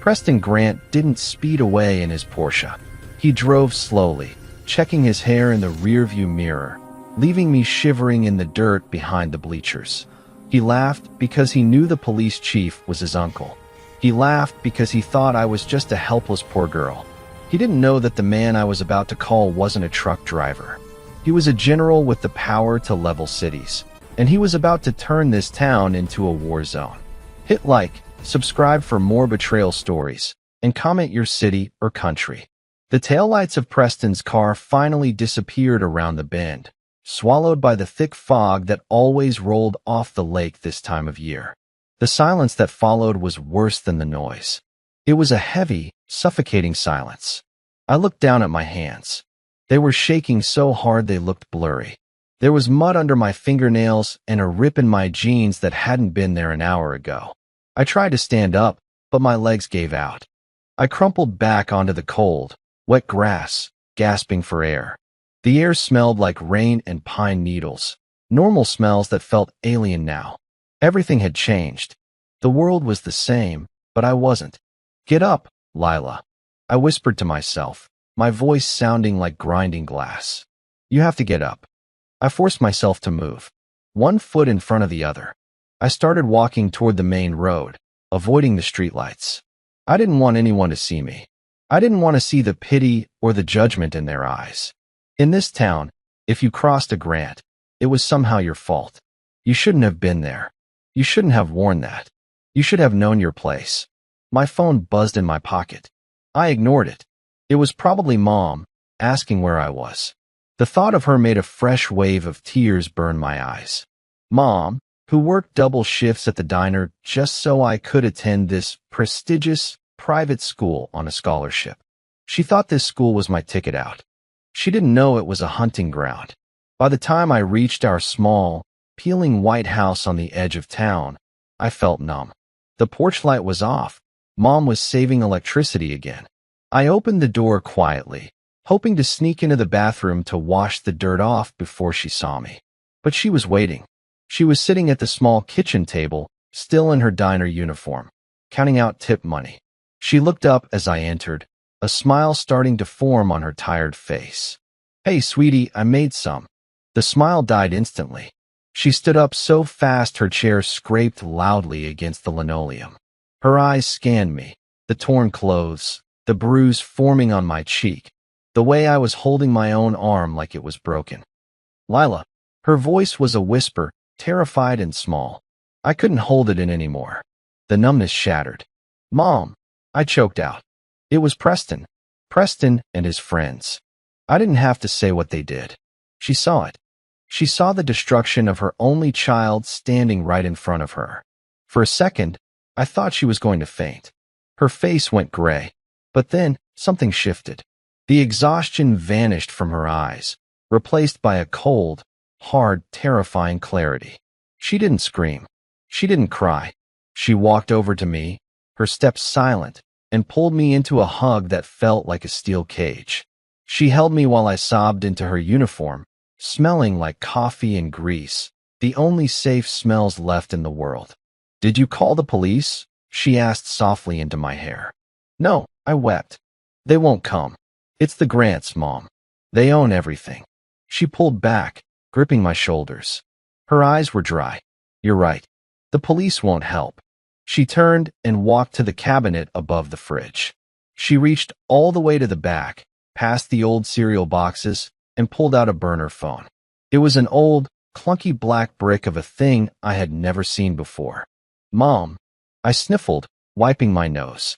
Preston Grant didn't speed away in his Porsche. He drove slowly, checking his hair in the rearview mirror, leaving me shivering in the dirt behind the bleachers. He laughed because he knew the police chief was his uncle. He laughed because he thought I was just a helpless poor girl. He didn't know that the man I was about to call wasn't a truck driver. He was a general with the power to level cities, and he was about to turn this town into a war zone. Hit like, subscribe for more betrayal stories, and comment your city or country. The taillights of Preston's car finally disappeared around the bend, swallowed by the thick fog that always rolled off the lake this time of year. The silence that followed was worse than the noise. It was a heavy, suffocating silence. I looked down at my hands. They were shaking so hard they looked blurry. There was mud under my fingernails and a rip in my jeans that hadn't been there an hour ago. I tried to stand up, but my legs gave out. I crumpled back onto the cold, wet grass, gasping for air. The air smelled like rain and pine needles, normal smells that felt alien now. Everything had changed. The world was the same, but I wasn't. "Get up, Lila," I whispered to myself, my voice sounding like grinding glass. "You have to get up." I forced myself to move, one foot in front of the other. I started walking toward the main road, avoiding the streetlights. I didn't want anyone to see me. I didn't want to see the pity or the judgment in their eyes. In this town, if you crossed a Grant, it was somehow your fault. You shouldn't have been there. You shouldn't have worn that. You should have known your place. My phone buzzed in my pocket. I ignored it. It was probably Mom, asking where I was. The thought of her made a fresh wave of tears burn my eyes. Mom, who worked double shifts at the diner just so I could attend this prestigious, private school on a scholarship. She thought this school was my ticket out. She didn't know it was a hunting ground. By the time I reached our small, peeling white house on the edge of town, I felt numb. The porch light was off. Mom was saving electricity again. I opened the door quietly, hoping to sneak into the bathroom to wash the dirt off before she saw me. But she was waiting. She was sitting at the small kitchen table, still in her diner uniform, counting out tip money. She looked up as I entered, a smile starting to form on her tired face. "Hey, sweetie, I made some." The smile died instantly. She stood up so fast her chair scraped loudly against the linoleum. Her eyes scanned me, the torn clothes, the bruise forming on my cheek, the way I was holding my own arm like it was broken. "Lila." Her voice was a whisper, terrified and small. I couldn't hold it in anymore. The numbness shattered. "Mom," I choked out. It was Preston. Preston and his friends. I didn't have to say what they did. She saw it. She saw the destruction of her only child standing right in front of her. For a second, I thought she was going to faint. Her face went gray. But then, something shifted. The exhaustion vanished from her eyes, replaced by a cold, hard, terrifying clarity. She didn't scream. She didn't cry. She walked over to me, her steps silent, and pulled me into a hug that felt like a steel cage. She held me while I sobbed into her uniform, smelling like coffee and grease, the only safe smells left in the world. "Did you call the police?" she asked softly into my hair. "No," I wept. "They won't come. It's the Grants, Mom. They own everything." She pulled back, gripping my shoulders. Her eyes were dry. "You're right. The police won't help." She turned and walked to the cabinet above the fridge. She reached all the way to the back, past the old cereal boxes, and pulled out a burner phone. It was an old, clunky black brick of a thing I had never seen before. "Mom," I sniffled, wiping my nose.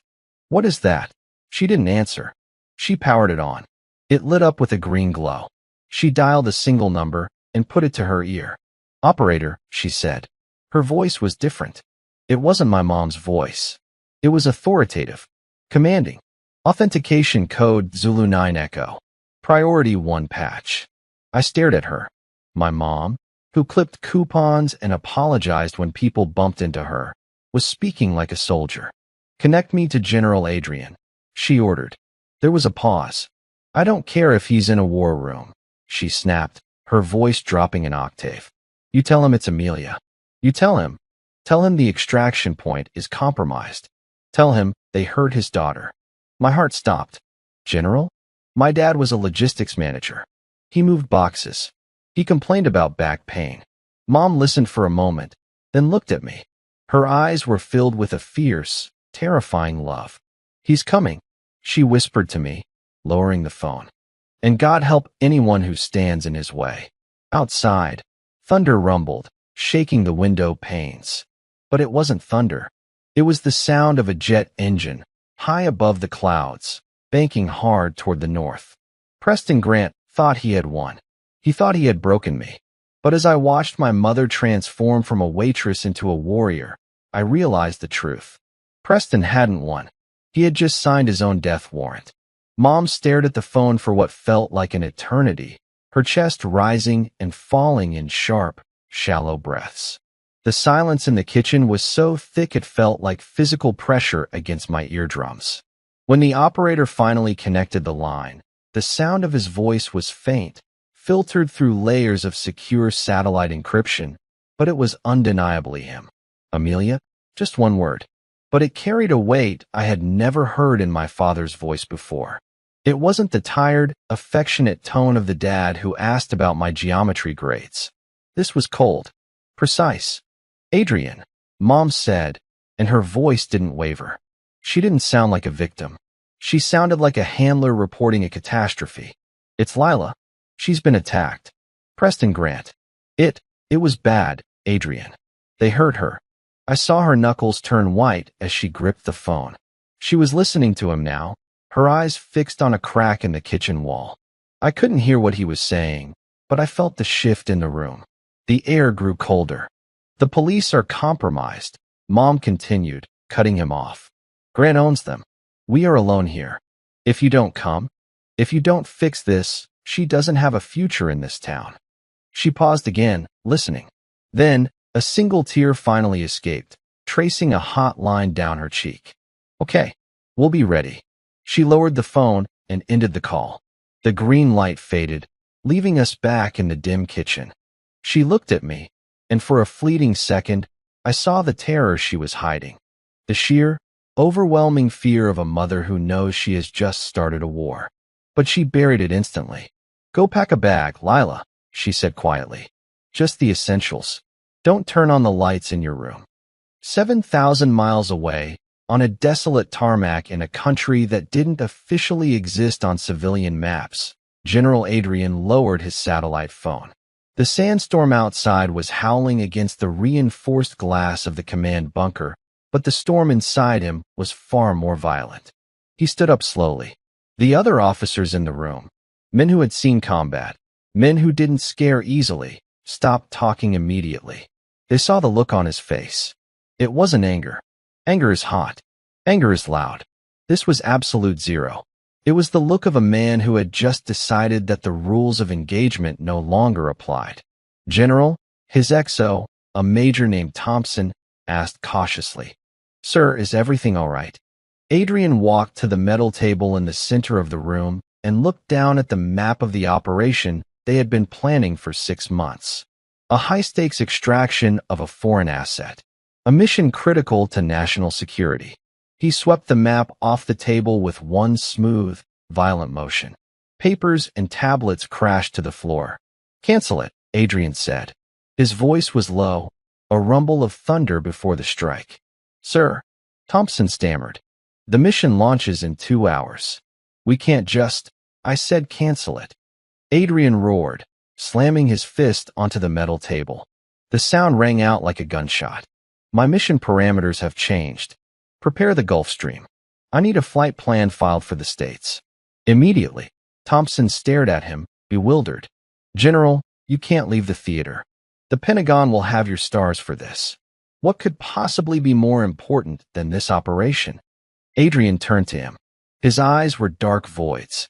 "What is that?" She didn't answer. She powered it on. It lit up with a green glow. She dialed a single number and put it to her ear. "Operator," she said. Her voice was different. It wasn't my mom's voice. It was authoritative, commanding. "Authentication code Zulu 9 Echo. Priority 1 patch." I stared at her. My mom, who clipped coupons and apologized when people bumped into her, was speaking like a soldier. "Connect me to General Adrian," she ordered. There was a pause. "I don't care if he's in a war room," she snapped, her voice dropping an octave. "You tell him it's Amelia. You tell him the extraction point is compromised." Tell him they hurt his daughter. My heart stopped. General? My dad was a logistics manager. He moved boxes. He complained about back pain. Mom listened for a moment, then looked at me. Her eyes were filled with a fierce, terrifying love. He's coming, she whispered to me, lowering the phone. And God help anyone who stands in his way. Outside, thunder rumbled, shaking the window panes. But it wasn't thunder. It was the sound of a jet engine, high above the clouds, banking hard toward the north. Preston Grant thought he had won. He thought he had broken me. But as I watched my mother transform from a waitress into a warrior, I realized the truth. Preston hadn't won. He had just signed his own death warrant. Mom stared at the phone for what felt like an eternity, her chest rising and falling in sharp, shallow breaths. The silence in the kitchen was so thick it felt like physical pressure against my eardrums. When the operator finally connected the line, the sound of his voice was faint, filtered through layers of secure satellite encryption, but it was undeniably him. Amelia? Just one word. But it carried a weight I had never heard in my father's voice before. It wasn't the tired, affectionate tone of the dad who asked about my geometry grades. This was cold, precise. Adrian, Mom said, and her voice didn't waver. She didn't sound like a victim. She sounded like a handler reporting a catastrophe. It's Lila. She's been attacked. Preston Grant. It was bad, Adrian. They hurt her. I saw her knuckles turn white as she gripped the phone. She was listening to him now, her eyes fixed on a crack in the kitchen wall. I couldn't hear what he was saying, but I felt the shift in the room. The air grew colder. The police are compromised, Mom continued, cutting him off. Grant owns them. We are alone here. If you don't come, if you don't fix this, she doesn't have a future in this town. She paused again, listening. Then, a single tear finally escaped, tracing a hot line down her cheek. Okay, we'll be ready. She lowered the phone and ended the call. The green light faded, leaving us back in the dim kitchen. She looked at me, and for a fleeting second, I saw the terror she was hiding. The sheer, overwhelming fear of a mother who knows she has just started a war. But she buried it instantly. Go pack a bag, Lila, she said quietly. Just the essentials. Don't turn on the lights in your room. 7,000 miles away, on a desolate tarmac in a country that didn't officially exist on civilian maps, General Adrian lowered his satellite phone. The sandstorm outside was howling against the reinforced glass of the command bunker, but the storm inside him was far more violent. He stood up slowly. The other officers in the room, men who had seen combat, men who didn't scare easily, stopped talking immediately. They saw the look on his face. It wasn't anger. Anger is hot. Anger is loud. This was absolute zero. It was the look of a man who had just decided that the rules of engagement no longer applied. General, his XO, a major named Thompson, asked cautiously. Sir, is everything all right? Adrian walked to the metal table in the center of the room and looked down at the map of the operation they had been planning for 6 months. A high-stakes extraction of a foreign asset. A mission critical to national security. He swept the map off the table with one smooth, violent motion. Papers and tablets crashed to the floor. Cancel it, Adrian said. His voice was low, a rumble of thunder before the strike. Sir, Thompson stammered. The mission launches in 2 hours. We can't just... I said cancel it. Adrian roared, slamming his fist onto the metal table. The sound rang out like a gunshot. My mission parameters have changed. Prepare the Gulf Stream. I need a flight plan filed for the States. Immediately, Thompson stared at him, bewildered. General, you can't leave the theater. The Pentagon will have your stars for this. What could possibly be more important than this operation? Adrian turned to him. His eyes were dark voids.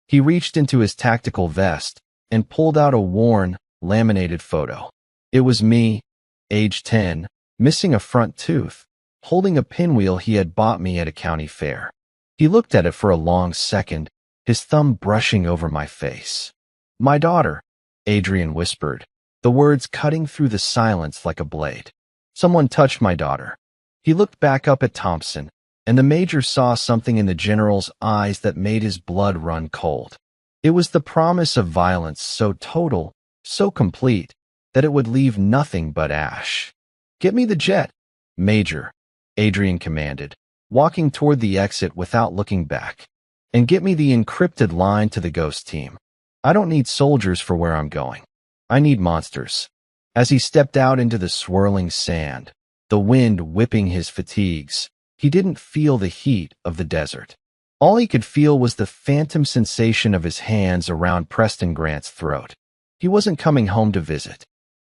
He reached into his tactical vest and pulled out a worn, laminated photo. It was me, age 10, missing a front tooth, holding a pinwheel he had bought me at a county fair. He looked at it for a long second, his thumb brushing over my face. My daughter, Adrian whispered, the words cutting through the silence like a blade. Someone touched my daughter. He looked back up at Thompson, and the major saw something in the general's eyes that made his blood run cold. It was the promise of violence so total, so complete, that it would leave nothing but ash. "Get me the jet, Major," Adrian commanded, walking toward the exit without looking back. "And get me the encrypted line to the ghost team. I don't need soldiers for where I'm going. I need monsters." As he stepped out into the swirling sand, the wind whipping his fatigues, he didn't feel the heat of the desert. All he could feel was the phantom sensation of his hands around Preston Grant's throat. He wasn't coming home to visit.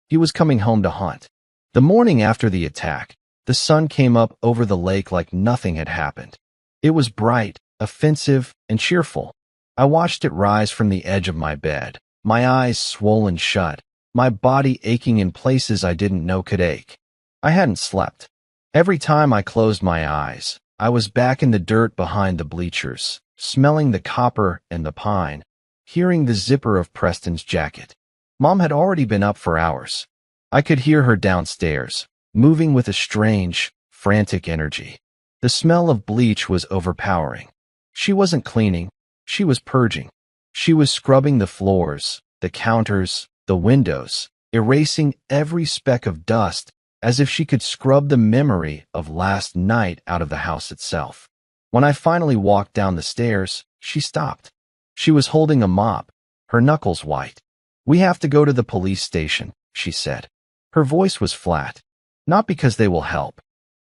He was coming home to hunt. The morning after the attack, the sun came up over the lake like nothing had happened. It was bright, offensive, and cheerful. I watched it rise from the edge of my bed, my eyes swollen shut, my body aching in places I didn't know could ache. I hadn't slept. Every time I closed my eyes, I was back in the dirt behind the bleachers, smelling the copper and the pine, hearing the zipper of Preston's jacket. Mom had already been up for hours. I could hear her downstairs, moving with a strange, frantic energy. The smell of bleach was overpowering. She wasn't cleaning, she was purging. She was scrubbing the floors, the counters, the windows, erasing every speck of dust as if she could scrub the memory of last night out of the house itself. When I finally walked down the stairs, she stopped. She was holding a mop, her knuckles white. "We have to go to the police station," she said. Her voice was flat. "Not because they will help,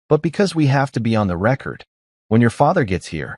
but because we have to be on the record. When your father gets here,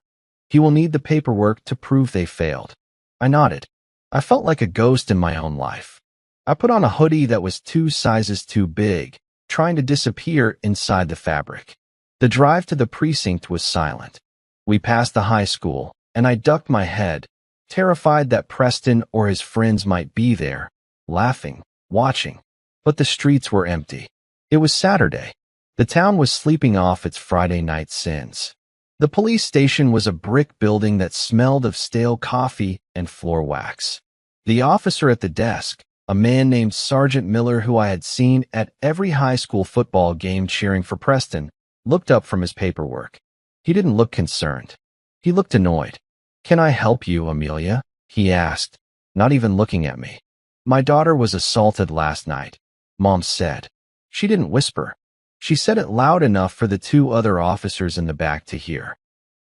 he will need the paperwork to prove they failed." I nodded. I felt like a ghost in my own life. I put on a hoodie that was 2 sizes too big, trying to disappear inside the fabric. The drive to the precinct was silent. We passed the high school, and I ducked my head, terrified that Preston or his friends might be there, laughing, watching. But the streets were empty. It was Saturday. The town was sleeping off its Friday night sins. The police station was a brick building that smelled of stale coffee and floor wax. The officer at the desk, a man named Sergeant Miller who I had seen at every high school football game cheering for Preston, looked up from his paperwork. He didn't look concerned. He looked annoyed. "Can I help you, Amelia?" he asked, not even looking at me. "My daughter was assaulted last night," Mom said. She didn't whisper. She said it loud enough for the 2 other officers in the back to hear.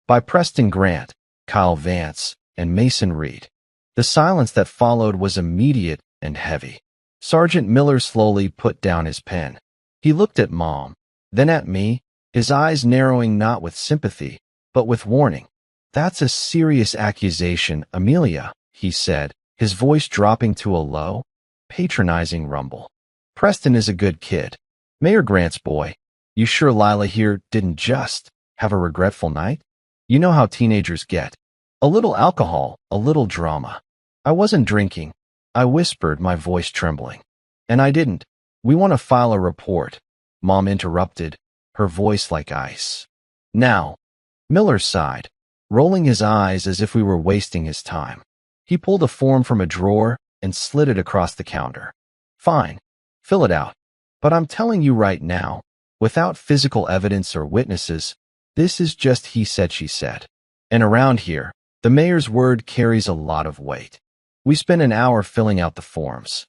"By Preston Grant, Kyle Vance, and Mason Reed." The silence that followed was immediate and heavy. Sergeant Miller slowly put down his pen. He looked at Mom, then at me, his eyes narrowing not with sympathy, but with warning. "That's a serious accusation, Amelia," he said, his voice dropping to a low, patronizing rumble. "Preston is a good kid. Mayor Grant's boy. You sure Lila here didn't just have a regretful night? You know how teenagers get. A little alcohol, a little drama." "I wasn't drinking," I whispered, my voice trembling. "And I didn't. We want to file a report," Mom interrupted, her voice like ice. "Now." Miller sighed, rolling his eyes as if we were wasting his time. He pulled a form from a drawer and slid it across the counter. "Fine. Fill it out. But I'm telling you right now, without physical evidence or witnesses, this is just he said, she said. And around here, the mayor's word carries a lot of weight." We spent an hour filling out the forms.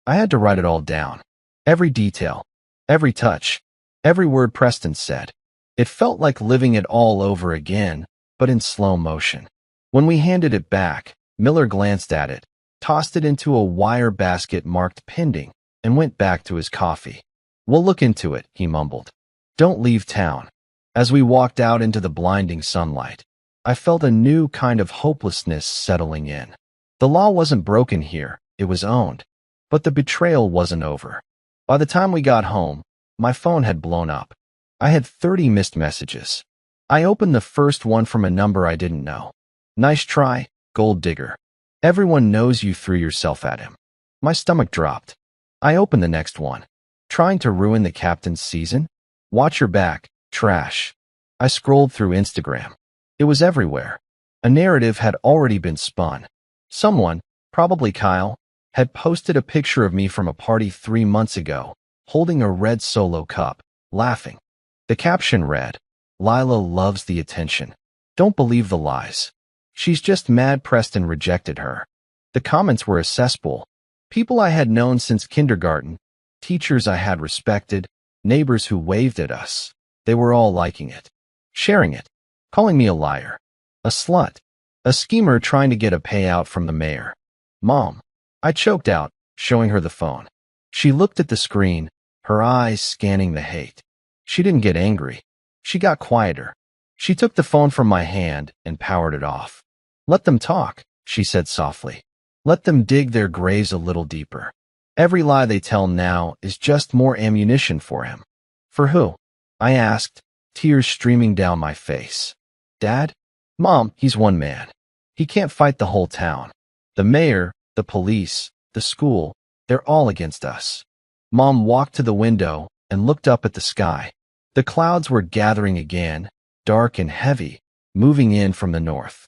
I had to write it all down. Every detail, every touch, every word Preston said. It felt like living it all over again, but in slow motion. When we handed it back, Miller glanced at it, tossed it into a wire basket marked pending, and went back to his coffee. "We'll look into it," he mumbled. "Don't leave town." As we walked out into the blinding sunlight, I felt a new kind of hopelessness settling in. The law wasn't broken here, it was owned. But the betrayal wasn't over. By the time we got home, my phone had blown up. I had 30 missed messages. I opened the first one from a number I didn't know. "Nice try, gold digger. Everyone knows you threw yourself at him." My stomach dropped. I opened the next one. "Trying to ruin the captain's season? Watch your back, trash." I scrolled through Instagram. It was everywhere. A narrative had already been spun. Someone, probably Kyle, had posted a picture of me from a party 3 months ago, holding a red Solo cup, laughing. The caption read, Lila loves the attention. Don't believe the lies. She's just mad Preston rejected her. The comments were a cesspool. People I had known since kindergarten, teachers I had respected, neighbors who waved at us. They were all liking it, sharing it, calling me a liar, a slut, a schemer trying to get a payout from the mayor. Mom, I choked out, showing her the phone. She looked at the screen, her eyes scanning the hate. She didn't get angry. She got quieter. She took the phone from my hand and powered it off. Let them talk, she said softly. Let them dig their graves a little deeper. Every lie they tell now is just more ammunition for him. For who? I asked, tears streaming down my face. Dad? Mom, he's one man. He can't fight the whole town. The mayor, the police, the school, they're all against us. Mom walked to the window and looked up at the sky. The clouds were gathering again, dark and heavy, moving in from the north.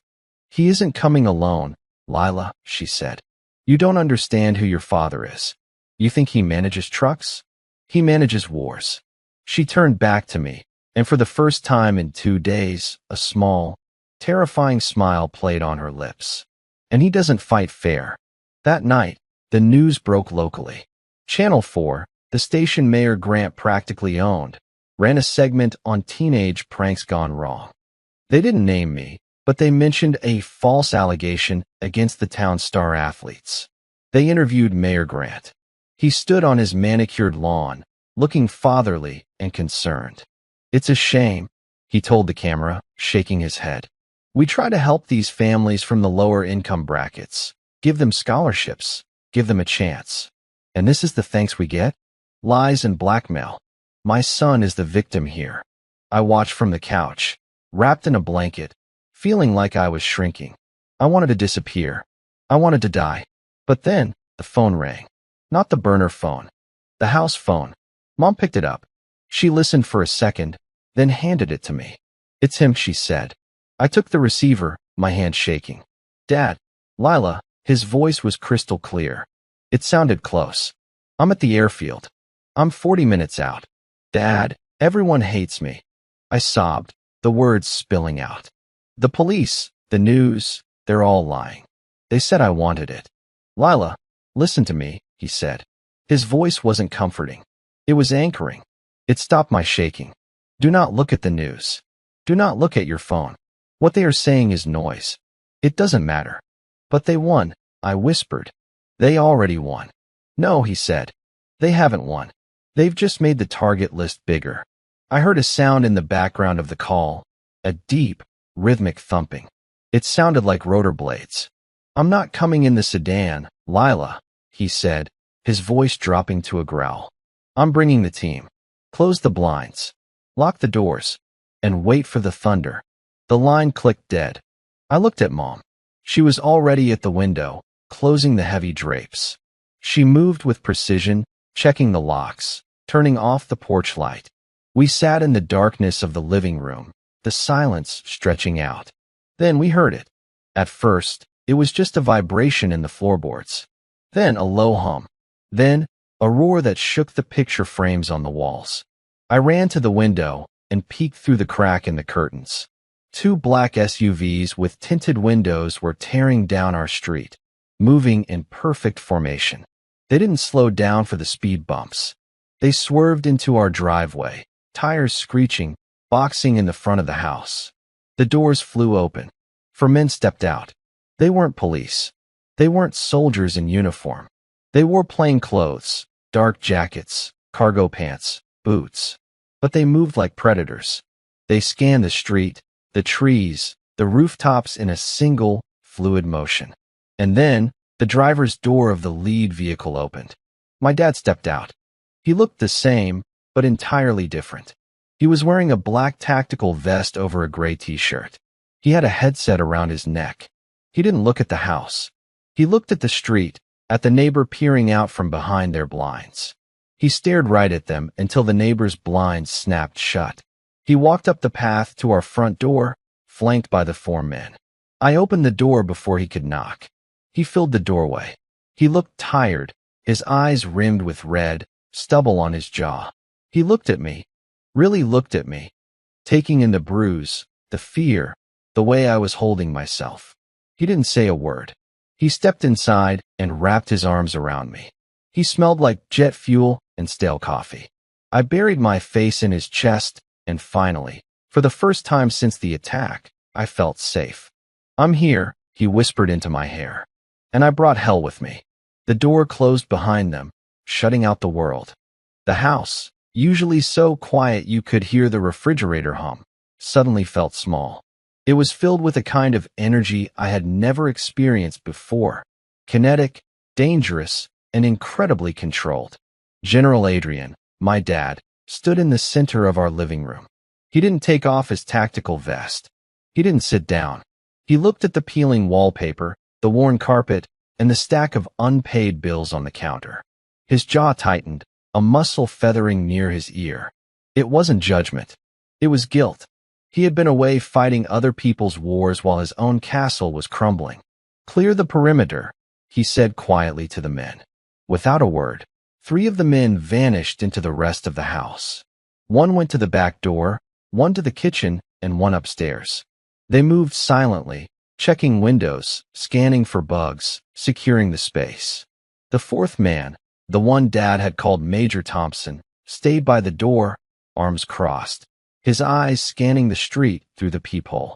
He isn't coming alone, Lila, she said. You don't understand who your father is. You think he manages trucks? He manages wars. She turned back to me, and for the first time in 2 days, a small, terrifying smile played on her lips. And he doesn't fight fair. That night, the news broke locally. Channel 4, the station Mayor Grant practically owned, ran a segment on teenage pranks gone wrong. They didn't name me, but they mentioned a false allegation against the town's star athletes. They interviewed Mayor Grant. He stood on his manicured lawn, looking fatherly and concerned. It's a shame, he told the camera, shaking his head. We try to help these families from the lower income brackets, give them scholarships, give them a chance. And this is the thanks we get? Lies and blackmail. My son is the victim here. I watched from the couch, wrapped in a blanket, feeling like I was shrinking. I wanted to disappear. I wanted to die. But then, the phone rang. Not the burner phone. The house phone. Mom picked it up. She listened for a second, then handed it to me. It's him, she said. I took the receiver, my hand shaking. Dad, Lila, his voice was crystal clear. It sounded close. I'm at the airfield. I'm 40 minutes out. Dad, everyone hates me. I sobbed, the words spilling out. The police, the news, they're all lying. They said I wanted it. Lila, listen to me, he said. His voice wasn't comforting. It was anchoring. It stopped my shaking. Do not look at the news. Do not look at your phone. What they are saying is noise. It doesn't matter. But they won, I whispered. They already won. No, he said. They haven't won. They've just made the target list bigger. I heard a sound in the background of the call, a deep, rhythmic thumping. It sounded like rotor blades. I'm not coming in the sedan, Lila, he said, his voice dropping to a growl. I'm bringing the team. Close the blinds. Lock the doors. And wait for the thunder. The line clicked dead. I looked at Mom. She was already at the window, closing the heavy drapes. She moved with precision, checking the locks, turning off the porch light. We sat in the darkness of the living room, the silence stretching out. Then we heard it. At first, it was just a vibration in the floorboards. Then a low hum. Then a roar that shook the picture frames on the walls. I ran to the window and peeked through the crack in the curtains. 2 black SUVs with tinted windows were tearing down our street, moving in perfect formation. They didn't slow down for the speed bumps. They swerved into our driveway, tires screeching, boxing in the front of the house. The doors flew open. 4 men stepped out. They weren't police. They weren't soldiers in uniform. They wore plain clothes, dark jackets, cargo pants, boots. But they moved like predators. They scanned the street, the trees, the rooftops in a single, fluid motion. And then, the driver's door of the lead vehicle opened. My dad stepped out. He looked the same, but entirely different. He was wearing a black tactical vest over a gray t-shirt. He had a headset around his neck. He didn't look at the house. He looked at the street, at the neighbor peering out from behind their blinds. He stared right at them until the neighbor's blinds snapped shut. He walked up the path to our front door, flanked by the 4 men. I opened the door before he could knock. He filled the doorway. He looked tired, his eyes rimmed with red, stubble on his jaw. He looked at me, really looked at me. taking in the bruise, the fear, the way I was holding myself. He didn't say a word. He stepped inside and wrapped his arms around me. He smelled like jet fuel and stale coffee. I buried my face in his chest, and finally, for the first time since the attack, I felt safe. "I'm here," he whispered into my hair. And I brought hell with me. The door closed behind them, shutting out the world. The house, usually so quiet you could hear the refrigerator hum, suddenly felt small. It was filled with a kind of energy I had never experienced before. Kinetic, dangerous, and incredibly controlled. General Adrian, my dad, stood in the center of our living room. He didn't take off his tactical vest. He didn't sit down. He looked at the peeling wallpaper, the worn carpet, and the stack of unpaid bills on the counter. His jaw tightened, a muscle feathering near his ear. It wasn't judgment. It was guilt. He had been away fighting other people's wars while his own castle was crumbling. "Clear the perimeter," he said quietly to the men. Without a word, 3 of the men vanished into the rest of the house. One went to the back door, one to the kitchen, and one upstairs. They moved silently, checking windows, scanning for bugs, securing the space. The 4th man, the one Dad had called Major Thompson, stayed by the door, arms crossed, his eyes scanning the street through the peephole.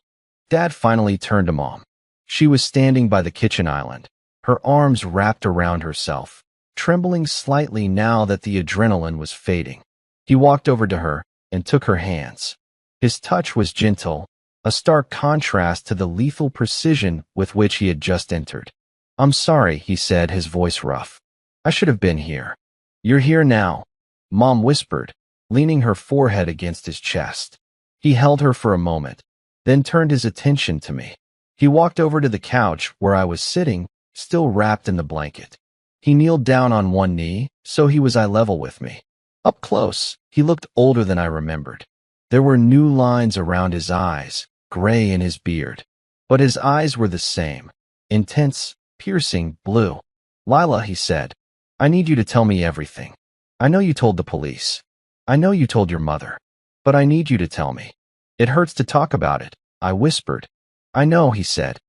Dad finally turned to Mom. She was standing by the kitchen island, her arms wrapped around herself, trembling slightly now that the adrenaline was fading. He walked over to her and took her hands. His touch was gentle, a stark contrast to the lethal precision with which he had just entered. "I'm sorry," he said, his voice rough. "I should have been here." "You're here now," Mom whispered, leaning her forehead against his chest. He held her for a moment, then turned his attention to me. He walked over to the couch where I was sitting, still wrapped in the blanket. He kneeled down on one knee, so he was eye level with me. Up close, he looked older than I remembered. There were new lines around his eyes, gray in his beard. But his eyes were the same, intense, piercing blue. "Lila," he said, "I need you to tell me everything. I know you told the police. I know you told your mother. But I need you to tell me." "It hurts to talk about it," I whispered. "I know," he said.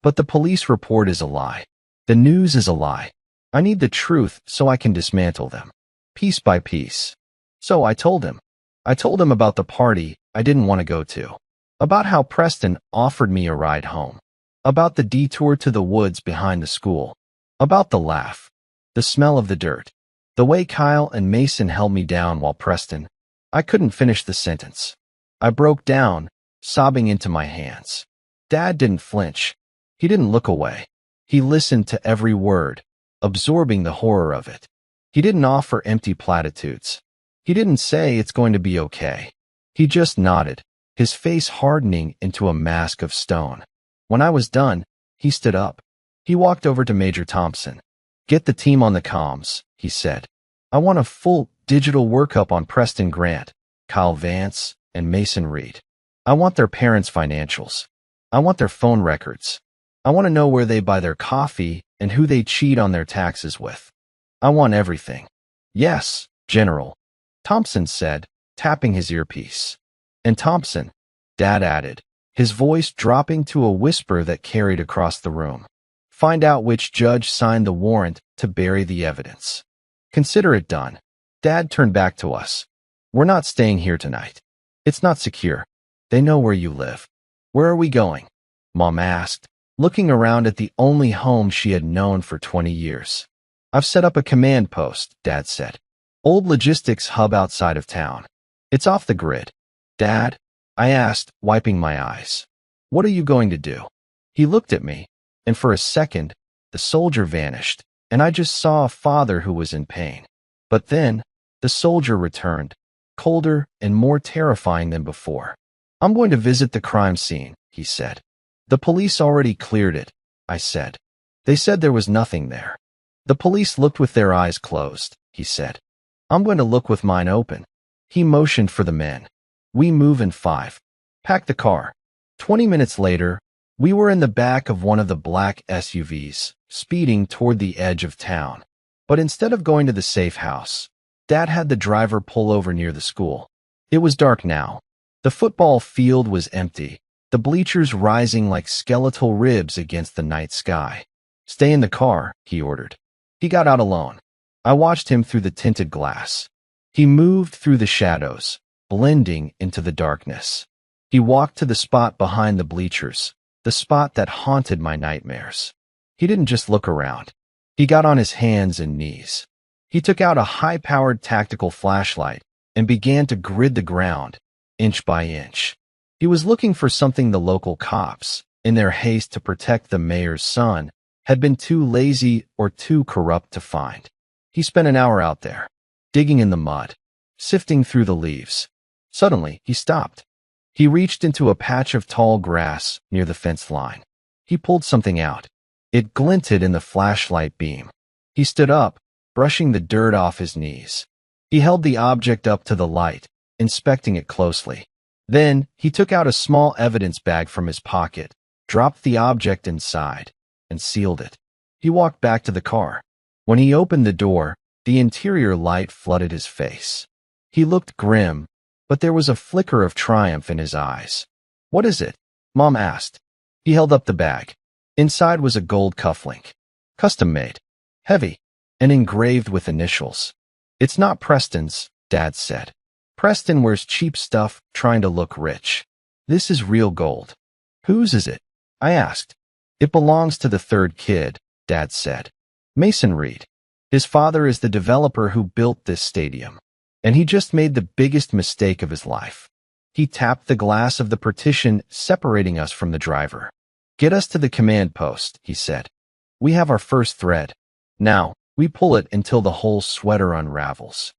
"But the police report is a lie. The news is a lie. I need the truth so I can dismantle them, piece by piece." So I told him. I told him about the party I didn't want to go to, about how Preston offered me a ride home, about the detour to the woods behind the school, about the laugh, the smell of the dirt, the way Kyle and Mason held me down while Preston. I couldn't finish the sentence. I broke down, sobbing into my hands. Dad didn't flinch. He didn't look away. He listened to every word, absorbing the horror of it. He didn't offer empty platitudes. He didn't say it's going to be okay. He just nodded, his face hardening into a mask of stone. When I was done, he stood up. He walked over to Major Thompson. "Get the team on the comms," he said. "I want a full digital workup on Preston Grant, Kyle Vance, and Mason Reed. I want their parents' financials. I want their phone records. I want to know where they buy their coffee and who they cheat on their taxes with. I want everything." "Yes, General," Thompson said, tapping his earpiece. "And Thompson," Dad added, his voice dropping to a whisper that carried across the room, "find out which judge signed the warrant to bury the evidence. Consider it done." Dad turned back to us. "We're not staying here tonight. It's not secure. They know where you live." "Where are we going?" Mom asked, looking around at the only home she had known for 20 years. "I've set up a command post," Dad said. "Old logistics hub outside of town. It's off the grid." "Dad?" I asked, wiping my eyes. "What are you going to do?" He looked at me, and for a second, the soldier vanished, and I just saw a father who was in pain. But then, the soldier returned, colder and more terrifying than before. "I'm going to visit the crime scene," he said. "The police already cleared it," I said. "They said there was nothing there." "The police looked with their eyes closed," he said. "I'm going to look with mine open." He motioned for the men. "We move in 5. Pack the car." 20 minutes later, we were in the back of one of the black SUVs, speeding toward the edge of town. But instead of going to the safe house, Dad had the driver pull over near the school. It was dark now. The football field was empty, the bleachers rising like skeletal ribs against the night sky. "Stay in the car," he ordered. He got out alone. I watched him through the tinted glass. He moved through the shadows, blending into the darkness. He walked to the spot behind the bleachers, the spot that haunted my nightmares. He didn't just look around. He got on his hands and knees. He took out a high-powered tactical flashlight and began to grid the ground, inch by inch. He was looking for something the local cops, in their haste to protect the mayor's son, had been too lazy or too corrupt to find. He spent an hour out there, digging in the mud, sifting through the leaves. Suddenly, he stopped. He reached into a patch of tall grass near the fence line. He pulled something out. It glinted in the flashlight beam. He stood up, brushing the dirt off his knees. He held the object up to the light, inspecting it closely. Then, he took out a small evidence bag from his pocket, dropped the object inside, and sealed it. He walked back to the car. When he opened the door, the interior light flooded his face. He looked grim, but there was a flicker of triumph in his eyes. "What is it?" Mom asked. He held up the bag. Inside was a gold cufflink. Custom-made. Heavy. And engraved with initials. "It's not Preston's," Dad said. "Preston wears cheap stuff trying to look rich. This is real gold." "Whose is it?" I asked. "It belongs to the third kid," Dad said. "Mason Reed. His father is the developer who built this stadium. And he just made the biggest mistake of his life." He tapped the glass of the partition separating us from the driver. "Get us to the command post," he said. "We have our first thread. Now, we pull it until the whole sweater unravels."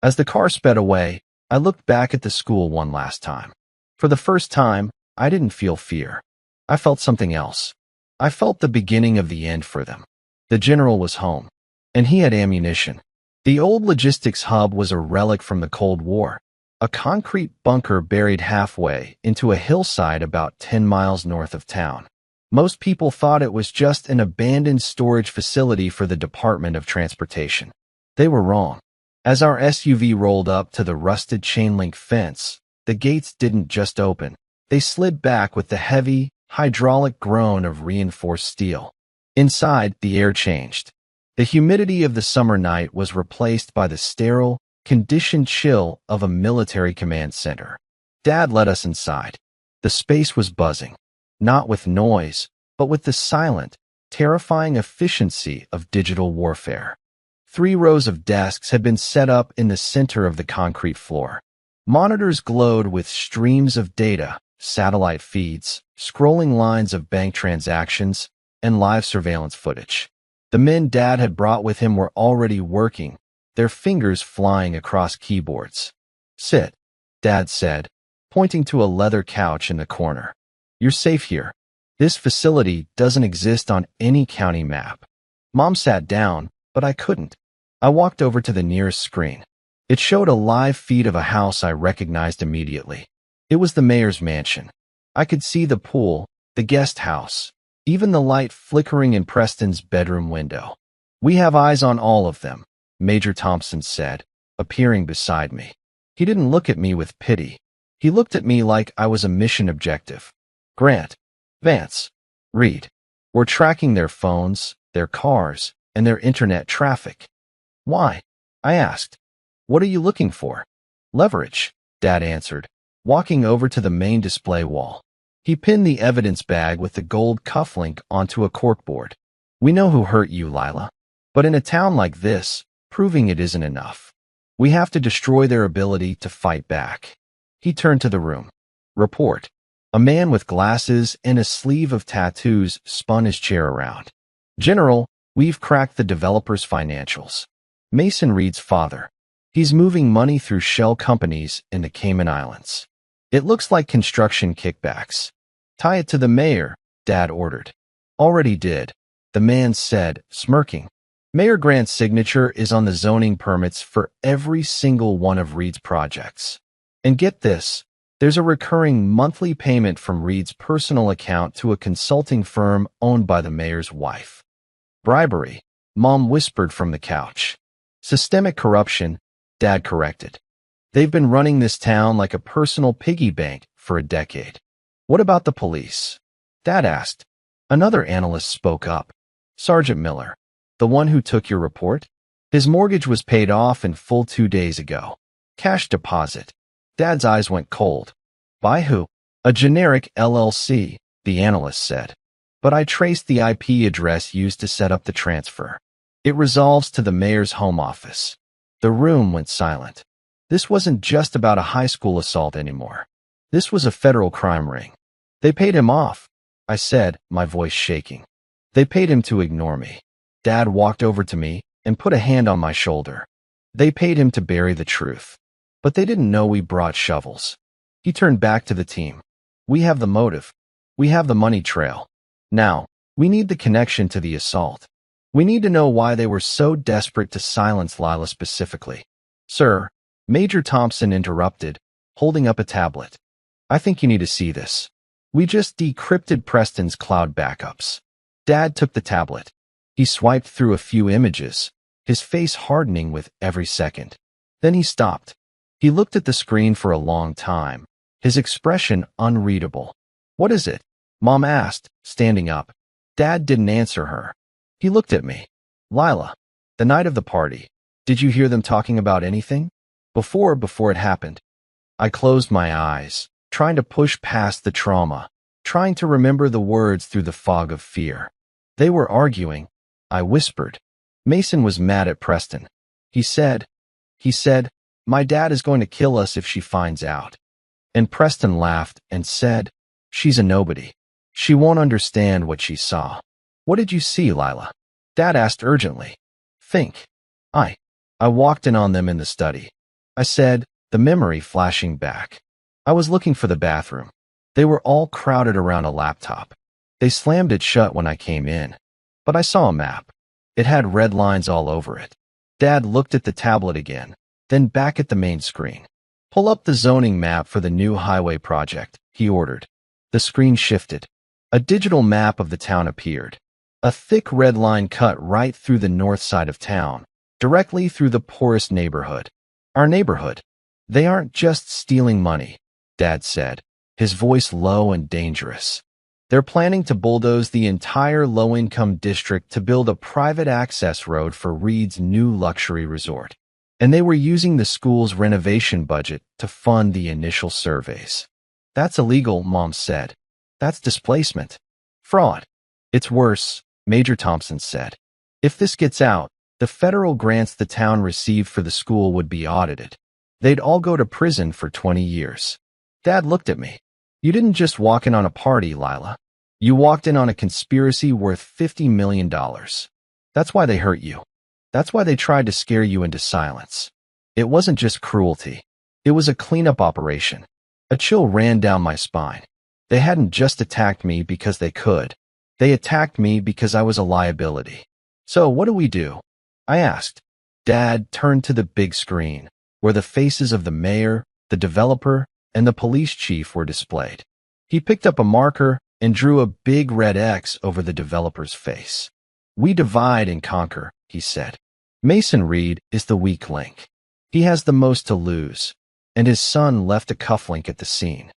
As the car sped away, I looked back at the school one last time. For the first time, I didn't feel fear. I felt something else. I felt the beginning of the end for them. The general was home, and he had ammunition. The old logistics hub was a relic from the Cold War, a concrete bunker buried halfway into a hillside about 10 miles north of town. Most people thought it was just an abandoned storage facility for the Department of Transportation. They were wrong. As our SUV rolled up to the rusted chain-link fence, the gates didn't just open. They slid back with the heavy, hydraulic groan of reinforced steel. Inside, the air changed. The humidity of the summer night was replaced by the sterile, conditioned chill of a military command center. Dad led us inside. The space was buzzing, not with noise, but with the silent, terrifying efficiency of digital warfare. 3 rows of desks had been set up in the center of the concrete floor. Monitors glowed with streams of data, satellite feeds, scrolling lines of bank transactions, and live surveillance footage. The men Dad had brought with him were already working, their fingers flying across keyboards. "Sit," Dad said, pointing to a leather couch in the corner. "You're safe here. This facility doesn't exist on any county map." Mom sat down, but I couldn't. I walked over to the nearest screen. It showed a live feed of a house I recognized immediately. It was the mayor's mansion. I could see the pool, the guest house, even the light flickering in Preston's bedroom window. "We have eyes on all of them," Major Thompson said, appearing beside me. He didn't look at me with pity. He looked at me like I was a mission objective. "Grant, Vance, Reed. We're tracking their phones, their cars, and their internet traffic." "Why?" I asked. "What are you looking for?" "Leverage," Dad answered, walking over to the main display wall. He pinned the evidence bag with the gold cufflink onto a corkboard. "We know who hurt you, Lila. But in a town like this, proving it isn't enough. We have to destroy their ability to fight back." He turned to the room. "Report." A man with glasses and a sleeve of tattoos spun his chair around. "General, we've cracked the developer's financials. Mason Reed's father. He's moving money through shell companies in the Cayman Islands. It looks like construction kickbacks." "Tie it to the mayor," Dad ordered. "Already did," the man said, smirking. "Mayor Grant's signature is on the zoning permits for every single one of Reed's projects. And get this, there's a recurring monthly payment from Reed's personal account to a consulting firm owned by the mayor's wife." "Bribery," Mom whispered from the couch. "Systemic corruption," Dad corrected. They've been running this town like a personal piggy bank for a decade. What about the police? Dad asked. Another analyst spoke up. Sergeant Miller, the one who took your report? His mortgage was paid off in full 2 days ago. Cash deposit. Dad's eyes went cold. By who? A generic LLC, the analyst said. But I traced the IP address used to set up the transfer. It resolves to the mayor's home office. The room went silent. This wasn't just about a high school assault anymore. This was a federal crime ring. They paid him off, I said, my voice shaking. They paid him to ignore me. Dad walked over to me and put a hand on my shoulder. They paid him to bury the truth. But they didn't know we brought shovels. He turned back to the team. We have the motive. We have the money trail. Now, we need the connection to the assault. We need to know why they were so desperate to silence Lila specifically. Sir, Major Thompson interrupted, holding up a tablet. I think you need to see this. We just decrypted Preston's cloud backups. Dad took the tablet. He swiped through a few images, his face hardening with every second. Then he stopped. He looked at the screen for a long time, his expression unreadable. What is it? Mom asked, standing up. Dad didn't answer her. He looked at me. Lila, the night of the party, did you hear them talking about anything? Before it happened. I closed my eyes, trying to push past the trauma, trying to remember the words through the fog of fear. They were arguing. I whispered. Mason was mad at Preston. He said, my dad is going to kill us if she finds out. And Preston laughed and said, she's a nobody. She won't understand what she saw. What did you see, Lila? Dad asked urgently. Think. I walked in on them in the study. I said, the memory flashing back. I was looking for the bathroom. They were all crowded around a laptop. They slammed it shut when I came in. But I saw a map. It had red lines all over it. Dad looked at the tablet again, then back at the main screen. Pull up the zoning map for the new highway project, he ordered. The screen shifted. A digital map of the town appeared. A thick red line cut right through the north side of town, directly through the poorest neighborhood. Our neighborhood. They aren't just stealing money, Dad said, his voice low and dangerous. They're planning to bulldoze the entire low-income district to build a private access road for Reed's new luxury resort. And they were using the school's renovation budget to fund the initial surveys. That's illegal, Mom said. That's displacement. Fraud. It's worse, Major Thompson said. If this gets out, the federal grants the town received for the school would be audited. They'd all go to prison for 20 years. Dad looked at me. You didn't just walk in on a party, Lila. You walked in on a conspiracy worth $50 million. That's why they hurt you. That's why they tried to scare you into silence. It wasn't just cruelty. It was a cleanup operation. A chill ran down my spine. They hadn't just attacked me because they could. They attacked me because I was a liability. So what do we do? I asked. Dad turned to the big screen, where the faces of the mayor, the developer, and the police chief were displayed. He picked up a marker and drew a big red X over the developer's face. We divide and conquer, he said. Mason Reed is the weak link. He has the most to lose, and his son left a cufflink at the scene.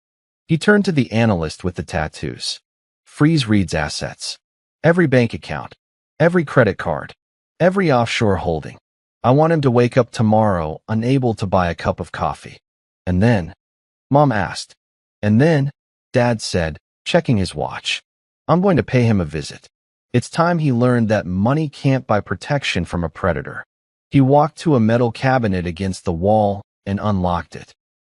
He turned to the analyst with the tattoos. Freeze Reed's assets. Every bank account, every credit card, every offshore holding. I want him to wake up tomorrow unable to buy a cup of coffee. And then, Mom asked. And then, Dad said, checking his watch. I'm going to pay him a visit. It's time he learned that money can't buy protection from a predator. He walked to a metal cabinet against the wall and unlocked it.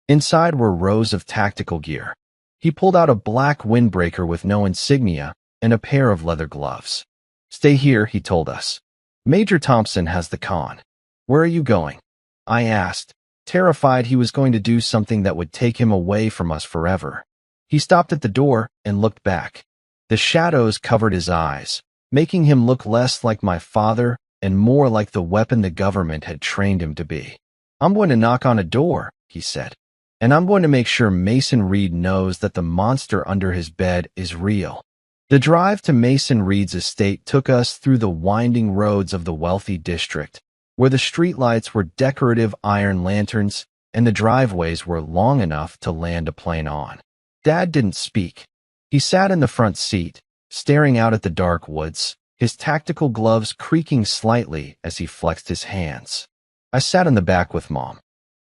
Inside were rows of tactical gear. He pulled out a black windbreaker with no insignia and a pair of leather gloves. Stay here, he told us. Major Thompson has the con. Where are you going? I asked, terrified he was going to do something that would take him away from us forever. He stopped at the door and looked back. The shadows covered his eyes, making him look less like my father and more like the weapon the government had trained him to be. I'm going to knock on a door, he said, and I'm going to make sure Mason Reed knows that the monster under his bed is real. The drive to Mason Reed's estate took us through the winding roads of the wealthy district, where the streetlights were decorative iron lanterns and the driveways were long enough to land a plane on. Dad didn't speak. He sat in the front seat, staring out at the dark woods, his tactical gloves creaking slightly as he flexed his hands. I sat in the back with Mom.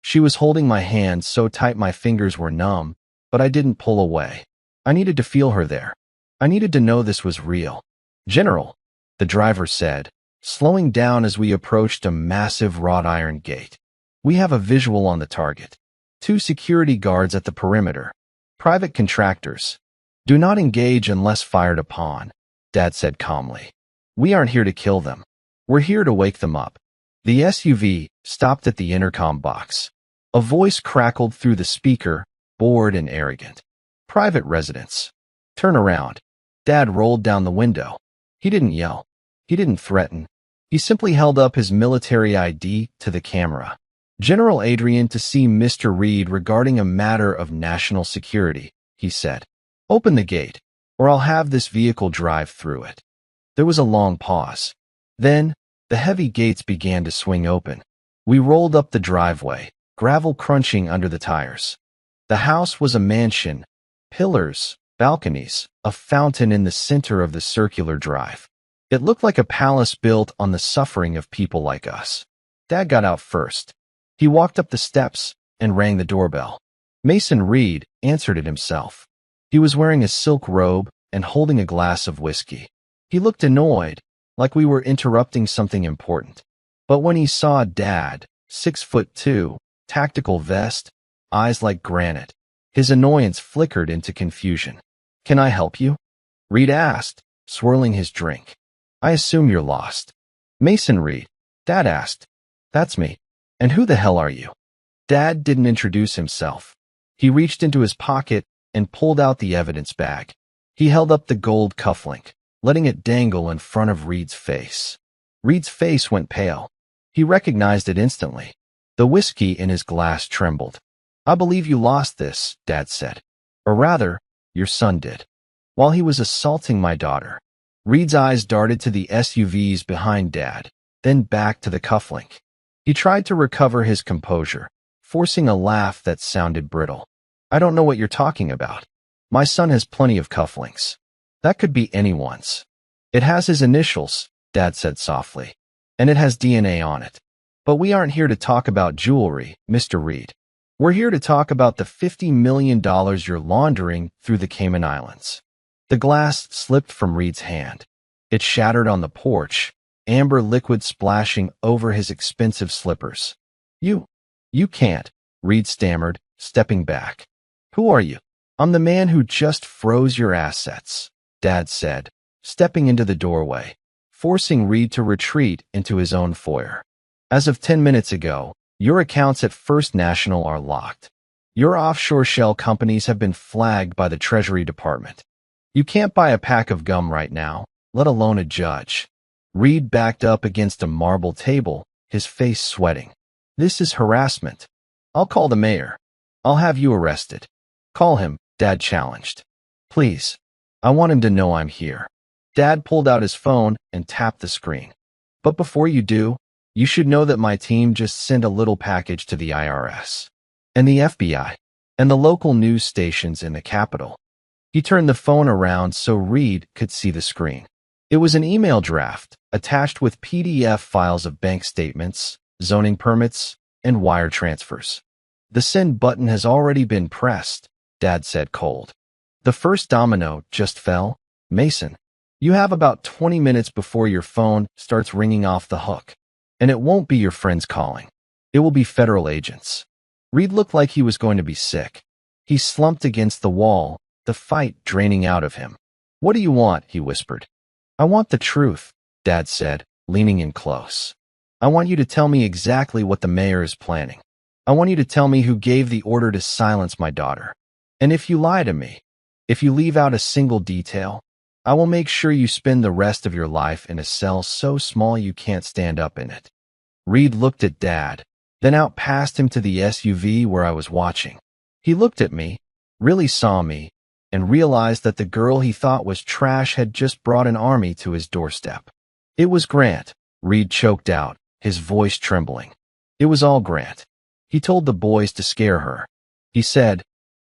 She was holding my hand so tight my fingers were numb, but I didn't pull away. I needed to feel her there. I needed to know this was real. "General," the driver said, slowing down as we approached a massive wrought iron gate. "We have a visual on the target. 2 security guards at the perimeter. Private contractors. Do not engage unless fired upon," Dad said calmly. "We aren't here to kill them. We're here to wake them up." The SUV stopped at the intercom box. A voice crackled through the speaker, bored and arrogant. "Private residence. Turn around." Dad rolled down the window. He didn't yell. He didn't threaten. He simply held up his military ID to the camera. "General Adrian to see Mr. Reed regarding a matter of national security," he said. "Open the gate, or I'll have this vehicle drive through it." There was a long pause. Then, the heavy gates began to swing open. We rolled up the driveway, gravel crunching under the tires. The house was a mansion. Pillars, balconies, a fountain in the center of the circular drive. It looked like a palace built on the suffering of people like us. Dad got out first. He walked up the steps and rang the doorbell. Mason Reed answered it himself. He was wearing a silk robe and holding a glass of whiskey. He looked annoyed, like we were interrupting something important. But when he saw Dad, 6'2", tactical vest, eyes like granite, his annoyance flickered into confusion. "Can I help you?" Reed asked, swirling his drink. "I assume you're lost." "Mason Reed," Dad asked. "That's me. And who the hell are you?" Dad didn't introduce himself. He reached into his pocket and pulled out the evidence bag. He held up the gold cufflink, letting it dangle in front of Reed's face. Reed's face went pale. He recognized it instantly. The whiskey in his glass trembled. "I believe you lost this," Dad said. "Or rather, your son did. While he was assaulting my daughter." Reed's eyes darted to the SUVs behind Dad, then back to the cufflink. He tried to recover his composure, forcing a laugh that sounded brittle. "I don't know what you're talking about. My son has plenty of cufflinks. That could be anyone's." "It has his initials," Dad said softly, "and it has DNA on it. But we aren't here to talk about jewelry, Mr. Reed. We're here to talk about the $50 million you're laundering through the Cayman Islands." The glass slipped from Reed's hand. It shattered on the porch, amber liquid splashing over his expensive slippers. You can't," Reed stammered, stepping back. "Who are you?" "I'm the man who just froze your assets," Dad said, stepping into the doorway, forcing Reed to retreat into his own foyer. "As of 10 minutes ago, your accounts at First National are locked. Your offshore shell companies have been flagged by the Treasury Department. You can't buy a pack of gum right now, let alone a judge." Reed backed up against a marble table, his face sweating. "This is harassment. I'll call the mayor. I'll have you arrested." "Call him," Dad challenged. "Please. I want him to know I'm here." Dad pulled out his phone and tapped the screen. "But before you do, you should know that my team just sent a little package to the IRS, and the FBI, and the local news stations in the capital." He turned the phone around so Reed could see the screen. It was an email draft, attached with PDF files of bank statements, zoning permits, and wire transfers. "The send button has already been pressed," Dad said cold. "The first domino just fell. Mason, you have about 20 minutes before your phone starts ringing off the hook. And it won't be your friends calling. It will be federal agents." Reed looked like he was going to be sick. He slumped against the wall, the fight draining out of him. "What do you want?" he whispered. "I want the truth," Dad said, leaning in close. "I want you to tell me exactly what the mayor is planning. I want you to tell me who gave the order to silence my daughter. And if you lie to me, if you leave out a single detail, I will make sure you spend the rest of your life in a cell so small you can't stand up in it." Reed looked at Dad, then out past him to the SUV where I was watching. He looked at me, really saw me, and realized that the girl he thought was trash had just brought an army to his doorstep. "It was Grant," Reed choked out, his voice trembling. "It was all Grant. He told the boys to scare her. He said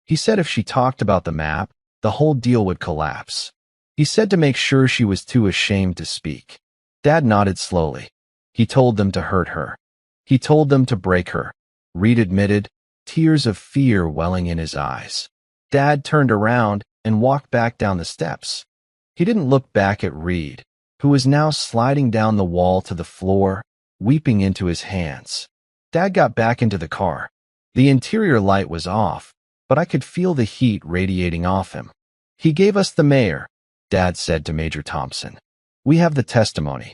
if she talked about the map, the whole deal would collapse. He said to make sure she was too ashamed to speak. Dad nodded slowly. He told them to hurt her. He told them to break her. Reed admitted, tears of fear welling in his eyes. Dad turned around and walked back down the steps. He didn't look back at Reed, who was now sliding down the wall to the floor, weeping into his hands. Dad got back into the car. The interior light was off, but I could feel the heat radiating off him. He gave us the mayor, Dad said to Major Thompson. We have the testimony.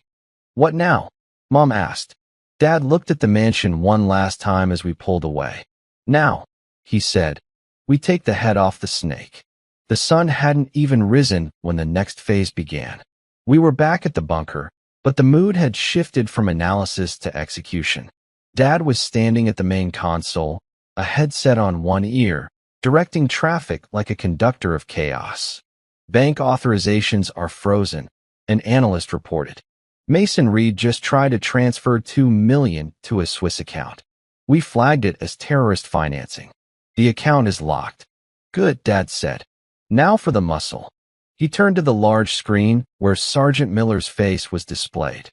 What now? Mom asked. Dad looked at the mansion one last time as we pulled away. Now, he said, we take the head off the snake. The sun hadn't even risen when the next phase began. We were back at the bunker, but the mood had shifted from analysis to execution. Dad was standing at the main console, a headset on one ear, directing traffic like a conductor of chaos. Bank authorizations are frozen, an analyst reported. Mason Reed just tried to transfer $2 million to a Swiss account. We flagged it as terrorist financing. The account is locked. Good, Dad said. Now for the muscle. He turned to the large screen where Sergeant Miller's face was displayed.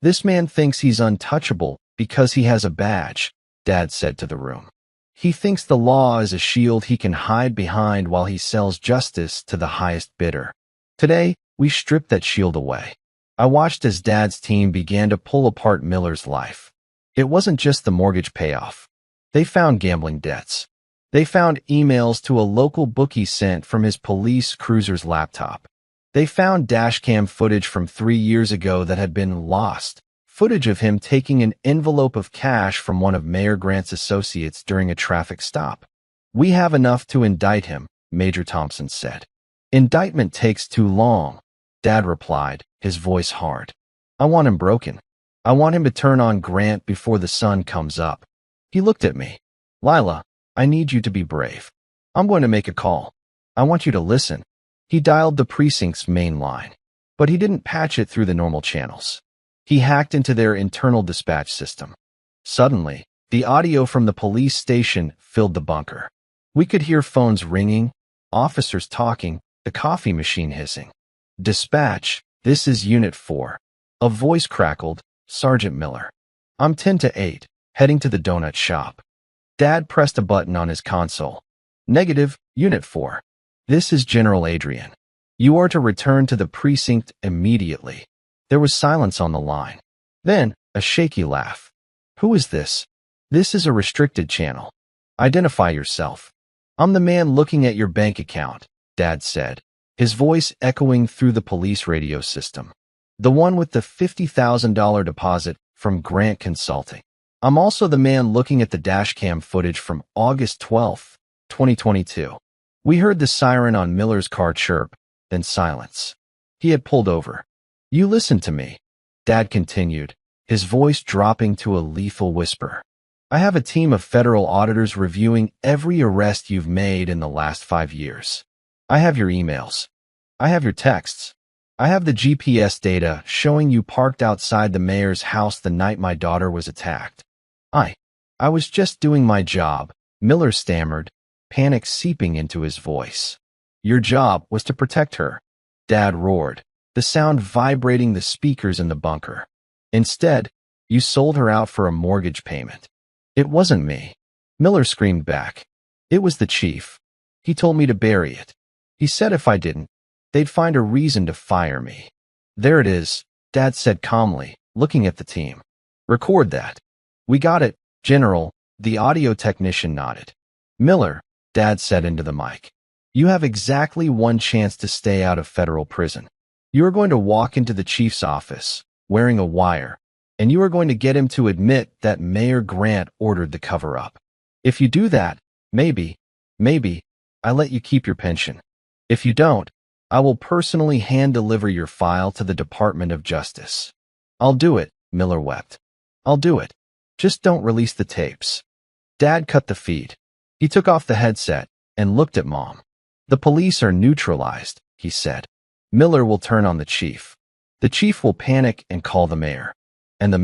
This man thinks he's untouchable because he has a badge, Dad said to the room. He thinks the law is a shield he can hide behind while he sells justice to the highest bidder. Today, we stripped that shield away. I watched as Dad's team began to pull apart Miller's life. It wasn't just the mortgage payoff. They found gambling debts. They found emails to a local bookie sent from his police cruiser's laptop. They found dashcam footage from 3 years ago that had been lost, footage of him taking an envelope of cash from one of Mayor Grant's associates during a traffic stop. We have enough to indict him, Major Thompson said. Indictment takes too long, Dad replied, his voice hard. I want him broken. I want him to turn on Grant before the sun comes up. He looked at me. Lila, I need you to be brave. I'm going to make a call. I want you to listen. He dialed the precinct's main line, but he didn't patch it through the normal channels. He hacked into their internal dispatch system. Suddenly, the audio from the police station filled the bunker. We could hear phones ringing, officers talking, the coffee machine hissing. Dispatch, this is Unit 4. A voice crackled, Sergeant Miller. I'm 10 to 8, heading to the donut shop. Dad pressed a button on his console. Negative, Unit 4. This is General Adrian. You are to return to the precinct immediately. There was silence on the line. Then, a shaky laugh. Who is this? This is a restricted channel. Identify yourself. I'm the man looking at your bank account, Dad said, his voice echoing through the police radio system. The one with the $50,000 deposit from Grant Consulting. I'm also the man looking at the dashcam footage from August 12, 2022. We heard the siren on Miller's car chirp, then silence. He had pulled over. You listen to me, Dad continued, his voice dropping to a lethal whisper. I have a team of federal auditors reviewing every arrest you've made in the last 5 years. I have your emails. I have your texts. I have the GPS data showing you parked outside the mayor's house the night my daughter was attacked. I was just doing my job, Miller stammered, panic seeping into his voice. Your job was to protect her, Dad roared, the sound vibrating the speakers in the bunker. Instead, you sold her out for a mortgage payment. It wasn't me, Miller screamed back. It was the chief. He told me to bury it. He said if I didn't, they'd find a reason to fire me. There it is, Dad said calmly, looking at the team. Record that. We got it, General, the audio technician nodded. Miller, Dad said into the mic. You have exactly one chance to stay out of federal prison. You are going to walk into the chief's office, wearing a wire, and you are going to get him to admit that Mayor Grant ordered the cover-up. If you do that, maybe, I let you keep your pension. If you don't, I will personally hand-deliver your file to the Department of Justice. I'll do it, Miller wept. I'll do it. Just don't release the tapes. Dad cut the feed. He took off the headset and looked at Mom. The police are neutralized, he said. Miller will turn on the chief. The chief will panic and call the mayor. And the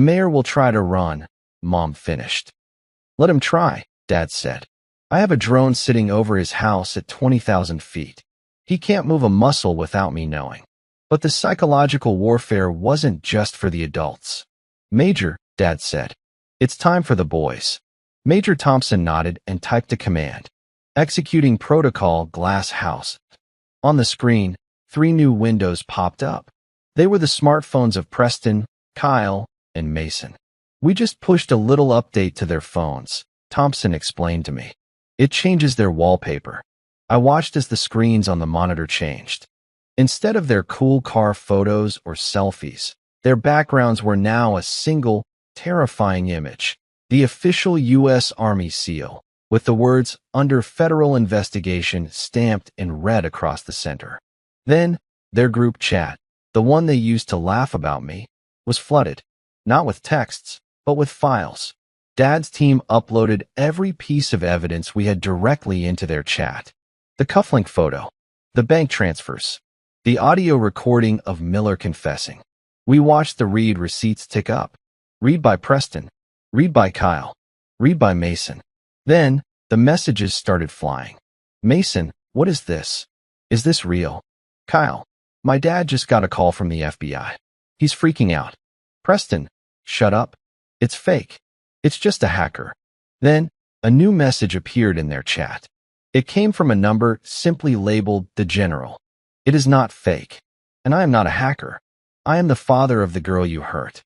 mayor will try to run, Mom finished. Let him try, Dad said. I have a drone sitting over his house at 20,000 feet. He can't move a muscle without me knowing. But the psychological warfare wasn't just for the adults. Major, Dad said. It's time for the boys. Major Thompson nodded and typed a command. Executing protocol glass house. On the screen, 3 new windows popped up. They were the smartphones of Preston, Kyle, and Mason. We just pushed a little update to their phones, Thompson explained to me. It changes their wallpaper. I watched as the screens on the monitor changed. Instead of their cool car photos or selfies, their backgrounds were now a single, terrifying image. The official U.S. Army seal, with the words "Under Federal Investigation" stamped in red across the center. Then, their group chat, the one they used to laugh about me, was flooded, not with texts, but with files. Dad's team uploaded every piece of evidence we had directly into their chat. The cufflink photo, the bank transfers, the audio recording of Miller confessing. We watched the read receipts tick up. Read by Preston. Read by Kyle. Read by Mason. Then, the messages started flying. Mason, what is this? Is this real? Kyle, my dad just got a call from the FBI. He's freaking out. Preston, shut up. It's fake. It's just a hacker. Then, a new message appeared in their chat. It came from a number simply labeled the General. It is not fake. And I am not a hacker. I am the father of the girl you hurt.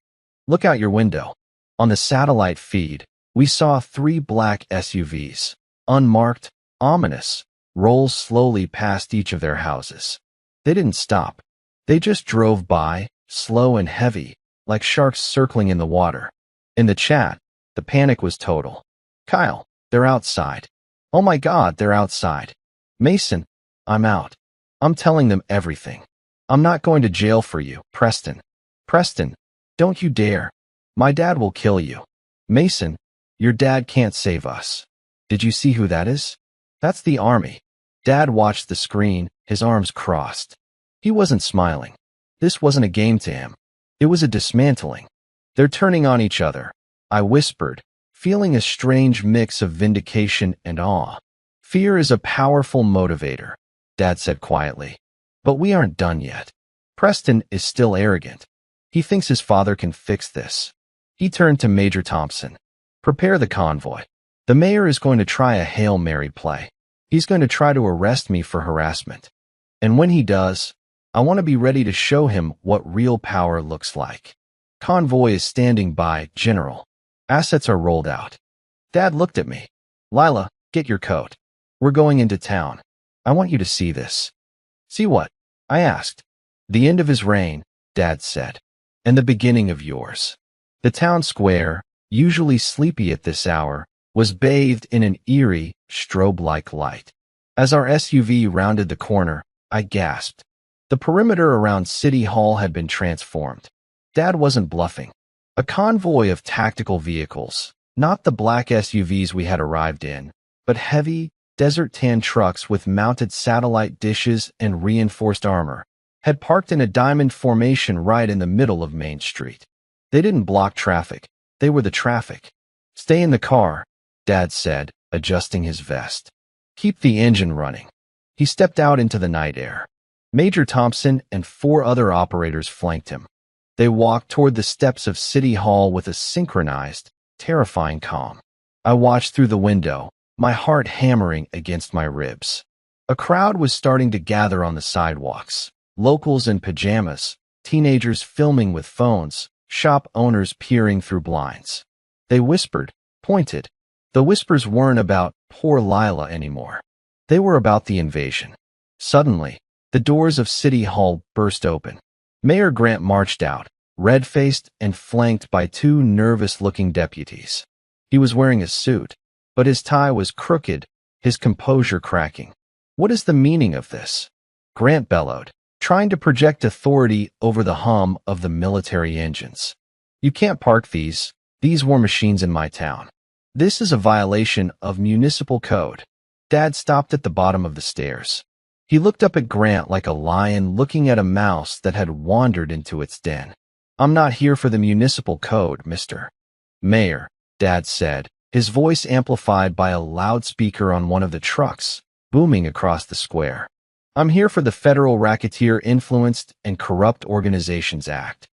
Look out your window. On the satellite feed, we saw 3 black SUVs, unmarked, ominous, roll slowly past each of their houses. They didn't stop. They just drove by, slow and heavy, like sharks circling in the water. In the chat, the panic was total. Kyle, they're outside. Oh my God, they're outside. Mason, I'm out. I'm telling them everything. I'm not going to jail for you, Preston. Preston, don't you dare. My dad will kill you. Mason, your dad can't save us. Did you see who that is? That's the Army. Dad watched the screen, his arms crossed. He wasn't smiling. This wasn't a game to him. It was a dismantling. They're turning on each other. I whispered, feeling a strange mix of vindication and awe. Fear is a powerful motivator, Dad said quietly. But we aren't done yet. Preston is still arrogant. He thinks his father can fix this. He turned to Major Thompson. Prepare the convoy. The mayor is going to try a Hail Mary play. He's going to try to arrest me for harassment. And when he does, I want to be ready to show him what real power looks like. Convoy is standing by, General. Assets are rolled out. Dad looked at me. Lila, get your coat. We're going into town. I want you to see this. See what? I asked. The end of his reign, Dad said. And the beginning of yours. The town square, usually sleepy at this hour, was bathed in an eerie, strobe-like light. As our SUV rounded the corner, I gasped. The perimeter around City Hall had been transformed. Dad wasn't bluffing. A convoy of tactical vehicles, not the black SUVs we had arrived in, but heavy, desert-tan trucks with mounted satellite dishes and reinforced armor, had parked in a diamond formation right in the middle of Main Street. They didn't block traffic. They were the traffic. Stay in the car, Dad said, adjusting his vest. Keep the engine running. He stepped out into the night air. Major Thompson and 4 other operators flanked him. They walked toward the steps of City Hall with a synchronized, terrifying calm. I watched through the window, my heart hammering against my ribs. A crowd was starting to gather on the sidewalks. Locals in pajamas, teenagers filming with phones, shop owners peering through blinds. They whispered, pointed. The whispers weren't about poor Lila anymore. They were about the invasion. Suddenly, the doors of City Hall burst open. Mayor Grant marched out, red-faced and flanked by 2 nervous-looking deputies. He was wearing a suit, but his tie was crooked, his composure cracking. What is the meaning of this? Grant bellowed, trying to project authority over the hum of the military engines. You can't park these war machines in my town. This is a violation of municipal code. Dad stopped at the bottom of the stairs. He looked up at Grant like a lion looking at a mouse that had wandered into its den. I'm not here for the municipal code, Mr. Mayor, Dad said, his voice amplified by a loudspeaker on one of the trucks, booming across the square. "I'm here for the Federal Racketeer Influenced and Corrupt Organizations Act."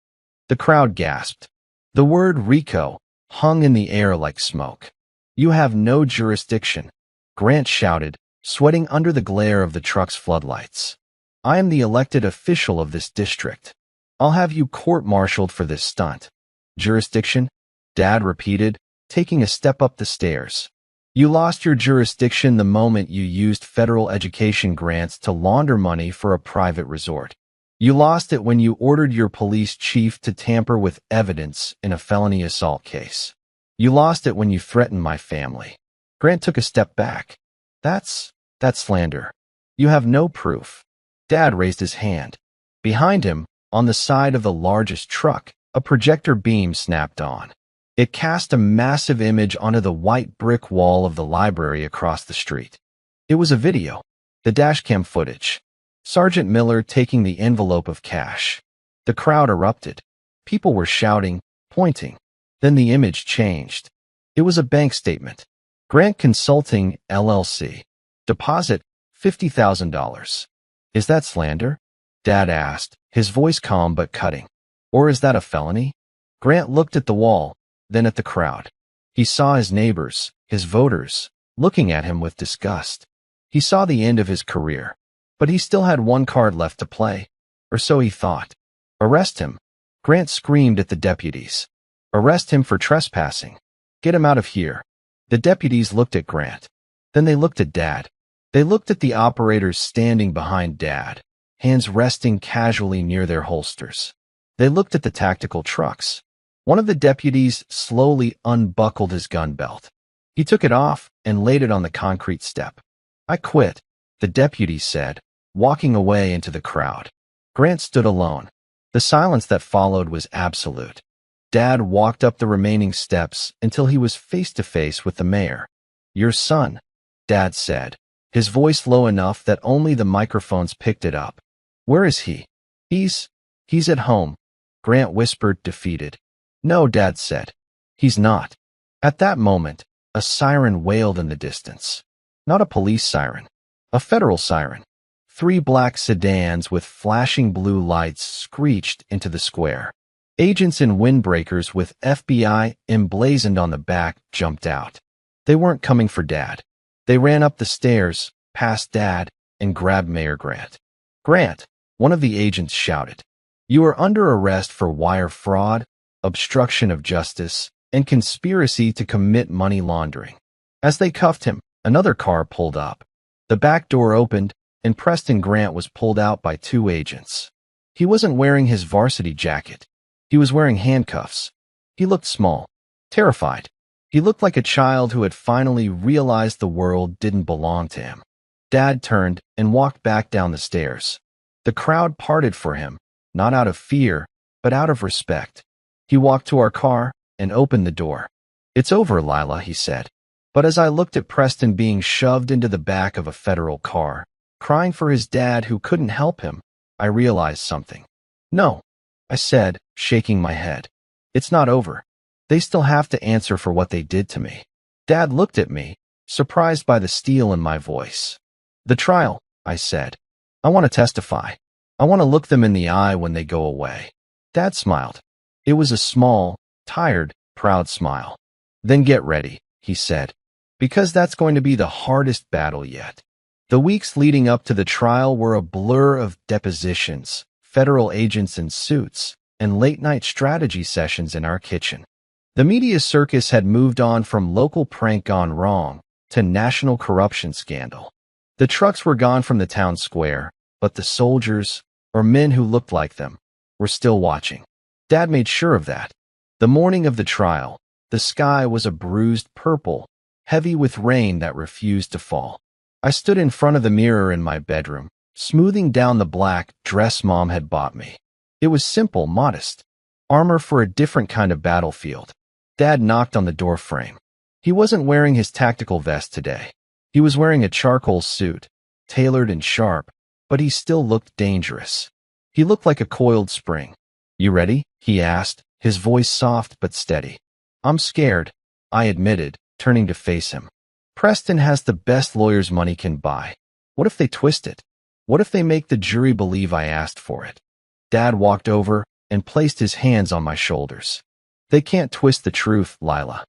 The crowd gasped. The word RICO hung in the air like smoke. "You have no jurisdiction," Grant shouted, sweating under the glare of the truck's floodlights. "I am the elected official of this district. I'll have you court-martialed for this stunt." "Jurisdiction?" Dad repeated, taking a step up the stairs. "You lost your jurisdiction the moment you used federal education grants to launder money for a private resort. You lost it when you ordered your police chief to tamper with evidence in a felony assault case. You lost it when you threatened my family." Grant took a step back. That's slander. You have no proof." Dad raised his hand. Behind him, on the side of the largest truck, a projector beam snapped on. It cast a massive image onto the white brick wall of the library across the street. It was a video, the dashcam footage. Sergeant Miller taking the envelope of cash. The crowd erupted. People were shouting, pointing. Then the image changed. It was a bank statement. Grant Consulting, LLC. Deposit, $50,000. "Is that slander?" Dad asked, his voice calm but cutting. "Or is that a felony?" Grant looked at the wall, then at the crowd. He saw his neighbors, his voters, looking at him with disgust. He saw the end of his career. But he still had one card left to play, or so he thought. "Arrest him!" Grant screamed at the deputies. "Arrest him for trespassing. Get him out of here." The deputies looked at Grant. Then they looked at Dad. They looked at the operators standing behind Dad, hands resting casually near their holsters. They looked at the tactical trucks. One of the deputies slowly unbuckled his gun belt. He took it off and laid it on the concrete step. "I quit," the deputy said, walking away into the crowd. Grant stood alone. The silence that followed was absolute. Dad walked up the remaining steps until he was face to face with the mayor. "Your son," Dad said, his voice low enough that only the microphones picked it up. "Where is he?" He's at home," Grant whispered, defeated. "No," Dad said. "He's not." At that moment, a siren wailed in the distance. Not a police siren. A federal siren. 3 black sedans with flashing blue lights screeched into the square. Agents in windbreakers with FBI emblazoned on the back jumped out. They weren't coming for Dad. They ran up the stairs, past Dad, and grabbed Mayor Grant. "Grant," one of the agents shouted, "you are under arrest for wire fraud, obstruction of justice, and conspiracy to commit money laundering." As they cuffed him, another car pulled up. The back door opened, and Preston Grant was pulled out by 2 agents. He wasn't wearing his varsity jacket. He was wearing handcuffs. He looked small, terrified. He looked like a child who had finally realized the world didn't belong to him. Dad turned and walked back down the stairs. The crowd parted for him, not out of fear, but out of respect. He walked to our car and opened the door. "It's over, Lila," he said. But as I looked at Preston being shoved into the back of a federal car, crying for his dad who couldn't help him, I realized something. "No," I said, shaking my head. "It's not over. They still have to answer for what they did to me." Dad looked at me, surprised by the steel in my voice. "The trial," I said. "I want to testify. I want to look them in the eye when they go away." Dad smiled. It was a small, tired, proud smile. "Then get ready," he said, "because that's going to be the hardest battle yet." The weeks leading up to the trial were a blur of depositions, federal agents in suits, and late-night strategy sessions in our kitchen. The media circus had moved on from local prank gone wrong to national corruption scandal. The trucks were gone from the town square, but the soldiers, or men who looked like them, were still watching. Dad made sure of that. The morning of the trial, the sky was a bruised purple, heavy with rain that refused to fall. I stood in front of the mirror in my bedroom, smoothing down the black dress Mom had bought me. It was simple, modest. Armor for a different kind of battlefield. Dad knocked on the door frame. He wasn't wearing his tactical vest today. He was wearing a charcoal suit, tailored and sharp, but he still looked dangerous. He looked like a coiled spring. "You ready?" he asked, his voice soft but steady. "I'm scared," I admitted, turning to face him. Preston has the best lawyers money can buy. What if they twist it? What if they make the jury believe I asked for it? Dad walked over and placed his hands on my shoulders. They can't twist the truth, Lila.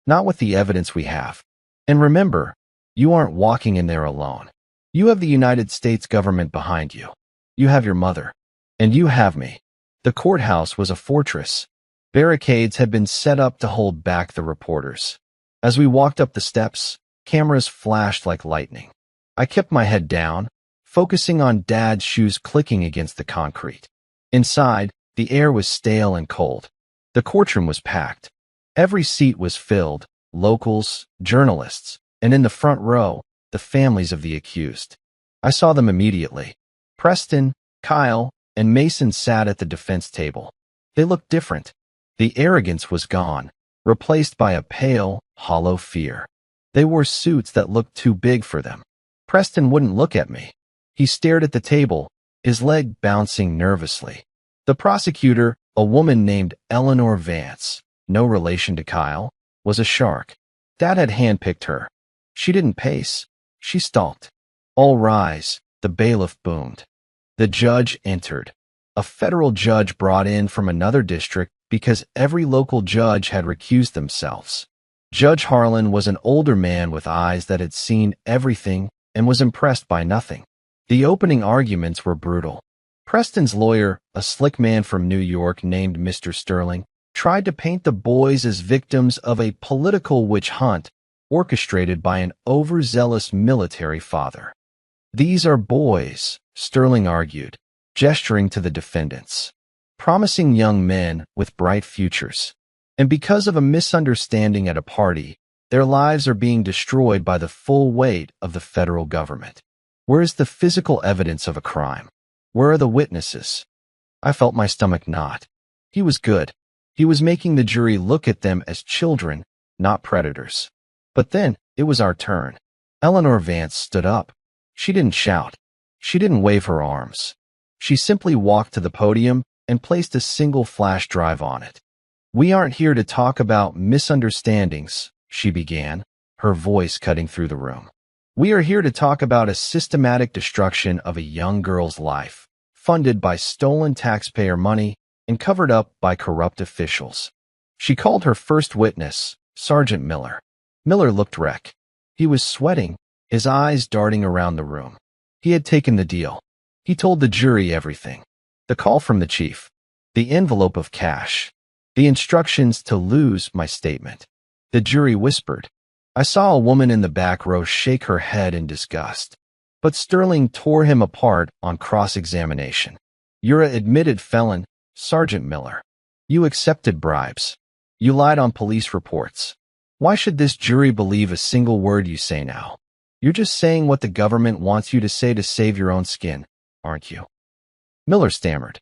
Not with the evidence we have. And remember, you aren't walking in there alone. You have the United States government behind you. You have your mother. And you have me. The courthouse was a fortress. Barricades had been set up to hold back the reporters. As we walked up the steps, cameras flashed like lightning. I kept my head down, focusing on Dad's shoes clicking against the concrete. Inside, the air was stale and cold. The courtroom was packed. Every seat was filled, locals, journalists, and in the front row, the families of the accused. I saw them immediately. Preston, Kyle, and Mason sat at the defense table. They looked different. The arrogance was gone, replaced by a pale, hollow fear. They wore suits that looked too big for them. Preston wouldn't look at me. He stared at the table, his leg bouncing nervously. The prosecutor, a woman named Eleanor Vance, no relation to Kyle, was a shark. Dad had handpicked her. She didn't pace. She stalked. All rise, the bailiff boomed. The judge entered. A federal judge brought in from another district because every local judge had recused themselves. Judge Harlan was an older man with eyes that had seen everything and was impressed by nothing. The opening arguments were brutal. Preston's lawyer, a slick man from New York named Mr. Sterling, tried to paint the boys as victims of a political witch hunt orchestrated by an overzealous military father. These are boys, Sterling argued, gesturing to the defendants. Promising young men with bright futures. And because of a misunderstanding at a party, their lives are being destroyed by the full weight of the federal government. Where is the physical evidence of a crime? Where are the witnesses? I felt my stomach knot. He was good. He was making the jury look at them as children, not predators. But then, it was our turn. Eleanor Vance stood up. She didn't shout. She didn't wave her arms. She simply walked to the podium and placed a single flash drive on it. "We aren't here to talk about misunderstandings," she began, her voice cutting through the room. "We are here to talk about a systematic destruction of a young girl's life, funded by stolen taxpayer money and covered up by corrupt officials." She called her first witness, Sergeant Miller. Miller looked wrecked. He was sweating, his eyes darting around the room. He had taken the deal. He told the jury everything. The call from the chief, the envelope of cash, the instructions to lose my statement. The jury whispered. I saw a woman in the back row shake her head in disgust. But Sterling tore him apart on cross-examination. "You're an admitted felon, Sergeant Miller. You accepted bribes. You lied on police reports. Why should this jury believe a single word you say now? You're just saying what the government wants you to say to save your own skin, aren't you?" Miller stammered.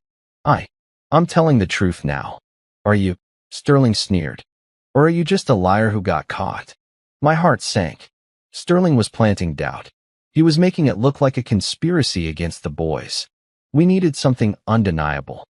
I'm telling the truth now. Are you?" Sterling sneered. "Or are you just a liar who got caught?" My heart sank. Sterling was planting doubt. He was making it look like a conspiracy against the boys. We needed something undeniable.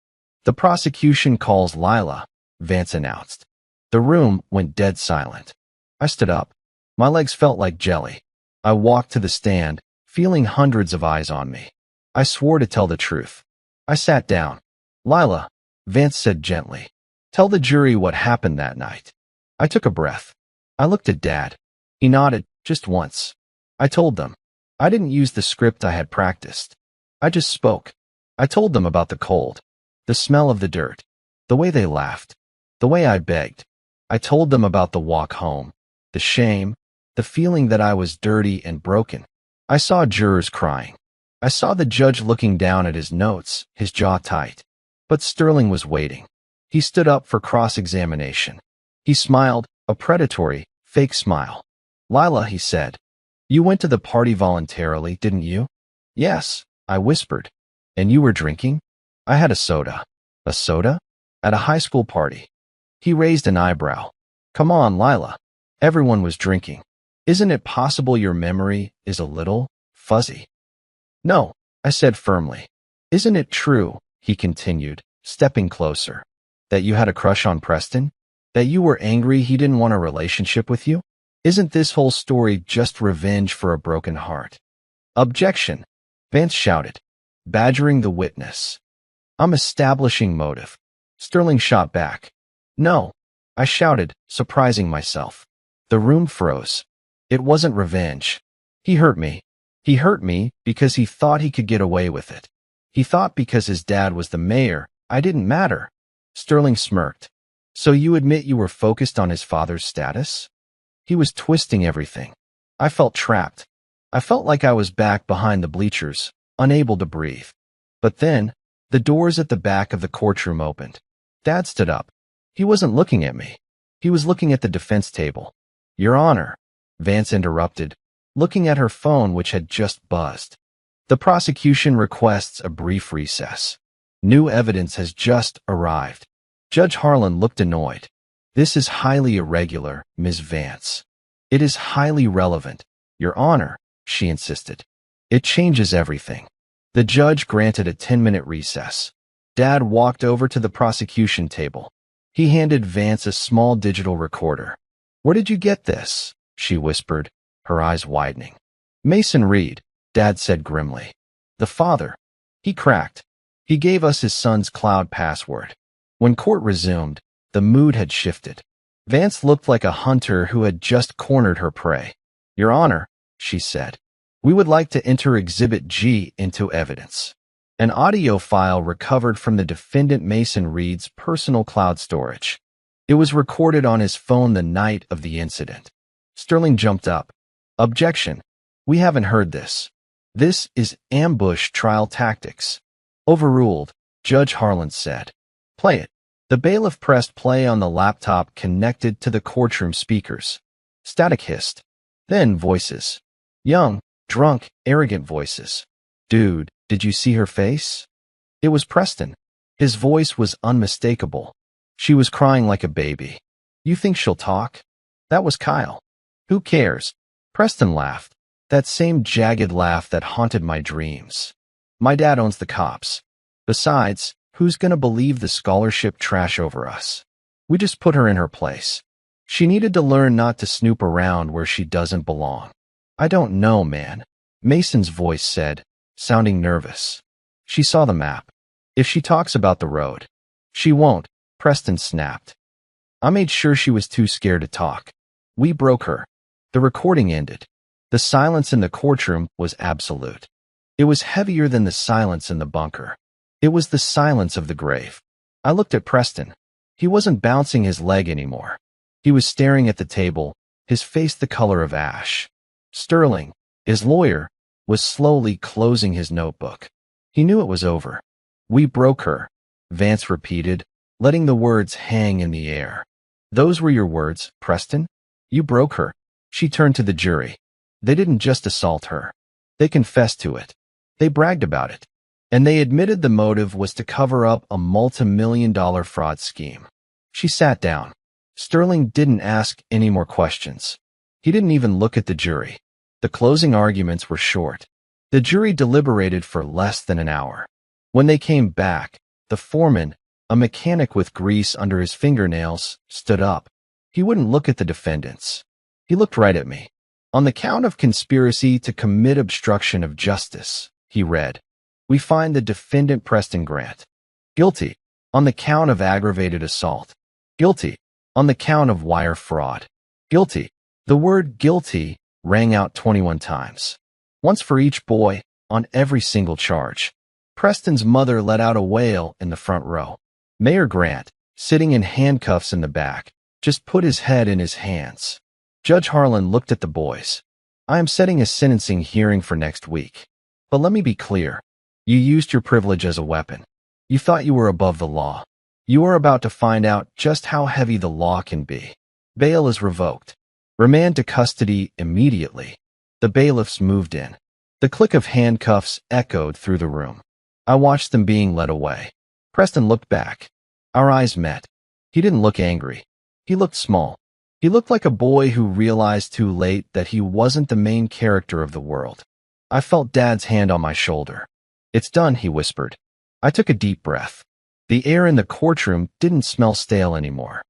"The prosecution calls Lila," Vance announced. The room went dead silent. I stood up. My legs felt like jelly. I walked to the stand, feeling hundreds of eyes on me. I swore to tell the truth. I sat down. "Lila," Vance said gently, "tell the jury what happened that night." I took a breath. I looked at Dad. He nodded, just once. I told them. I didn't use the script I had practiced. I just spoke. I told them about the cold, the smell of the dirt, the way they laughed, the way I begged. I told them about the walk home, the shame, the feeling that I was dirty and broken. I saw jurors crying. I saw the judge looking down at his notes, his jaw tight. But Sterling was waiting. He stood up for cross-examination. He smiled, a predatory, fake smile. "Lila," he said, "you went to the party voluntarily, didn't you?" "Yes," I whispered. "And you were drinking?" "I had a soda." "A soda? At a high school party?" He raised an eyebrow. "Come on, Lila. Everyone was drinking. Isn't it possible your memory is a little fuzzy?" "No," I said firmly. "Isn't it true," he continued, stepping closer, "that you had a crush on Preston? That you were angry he didn't want a relationship with you?" Isn't this whole story just revenge for a broken heart? Objection, Vance shouted, badgering the witness. I'm establishing motive. Sterling shot back. No, I shouted, surprising myself. The room froze. It wasn't revenge. He hurt me. He hurt me because he thought he could get away with it. He thought because his dad was the mayor, I didn't matter. Sterling smirked. So you admit you were focused on his father's status? He was twisting everything. I felt trapped. I felt like I was back behind the bleachers, unable to breathe. But then, the doors at the back of the courtroom opened. Dad stood up. He wasn't looking at me. He was looking at the defense table. Your Honor, Vance interrupted, looking at her phone which had just buzzed. The prosecution requests a brief recess. New evidence has just arrived. Judge Harlan looked annoyed. This is highly irregular, Ms. Vance. It is highly relevant, Your Honor, she insisted. It changes everything. The judge granted a 10-minute recess. Dad walked over to the prosecution table. He handed Vance a small digital recorder. Where did you get this? She whispered, her eyes widening. Mason Reed, Dad said grimly. The father. He cracked. He gave us his son's cloud password. When court resumed, the mood had shifted. Vance looked like a hunter who had just cornered her prey. Your Honor, she said, we would like to enter Exhibit G into evidence. An audio file recovered from the defendant Mason Reed's personal cloud storage. It was recorded on his phone the night of the incident. Sterling jumped up. Objection. We haven't heard this. This is ambush trial tactics. Overruled, Judge Harlan said. Play it. The bailiff pressed play on the laptop connected to the courtroom speakers. Static hissed. Then voices. Young, drunk, arrogant voices. Dude, did you see her face? It was Preston. His voice was unmistakable. She was crying like a baby. You think she'll talk? That was Kyle. Who cares? Preston laughed. That same jagged laugh that haunted my dreams. My dad owns the cops. Besides, who's gonna believe the scholarship trash over us? We just put her in her place. She needed to learn not to snoop around where she doesn't belong. I don't know, man, Mason's voice said, sounding nervous. She saw the map. If she talks about the road. She won't, Preston snapped. I made sure she was too scared to talk. We broke her. The recording ended. The silence in the courtroom was absolute. It was heavier than the silence in the bunker. It was the silence of the grave. I looked at Preston. He wasn't bouncing his leg anymore. He was staring at the table, his face the color of ash. Sterling, his lawyer, was slowly closing his notebook. He knew it was over. We broke her, Vance repeated, letting the words hang in the air. Those were your words, Preston? You broke her. She turned to the jury. They didn't just assault her. They confessed to it. They bragged about it. And they admitted the motive was to cover up a multi-million-dollar fraud scheme. She sat down. Sterling didn't ask any more questions. He didn't even look at the jury. The closing arguments were short. The jury deliberated for less than an hour. When they came back, the foreman, a mechanic with grease under his fingernails, stood up. He wouldn't look at the defendants. He looked right at me. On the count of conspiracy to commit obstruction of justice, he read, we find the defendant Preston Grant guilty on the count of aggravated assault, guilty on the count of wire fraud, guilty. The word guilty rang out 21 times, once for each boy, on every single charge. Preston's mother let out a wail in the front row. Mayor Grant, sitting in handcuffs in the back, just put his head in his hands. Judge Harlan looked at the boys. I am setting a sentencing hearing for next week. But let me be clear. You used your privilege as a weapon. You thought you were above the law. You are about to find out just how heavy the law can be. Bail is revoked. Remand to custody immediately. The bailiffs moved in. The click of handcuffs echoed through the room. I watched them being led away. Preston looked back. Our eyes met. He didn't look angry. He looked small. He looked like a boy who realized too late that he wasn't the main character of the world. I felt Dad's hand on my shoulder. It's done, he whispered. I took a deep breath. The air in the courtroom didn't smell stale anymore.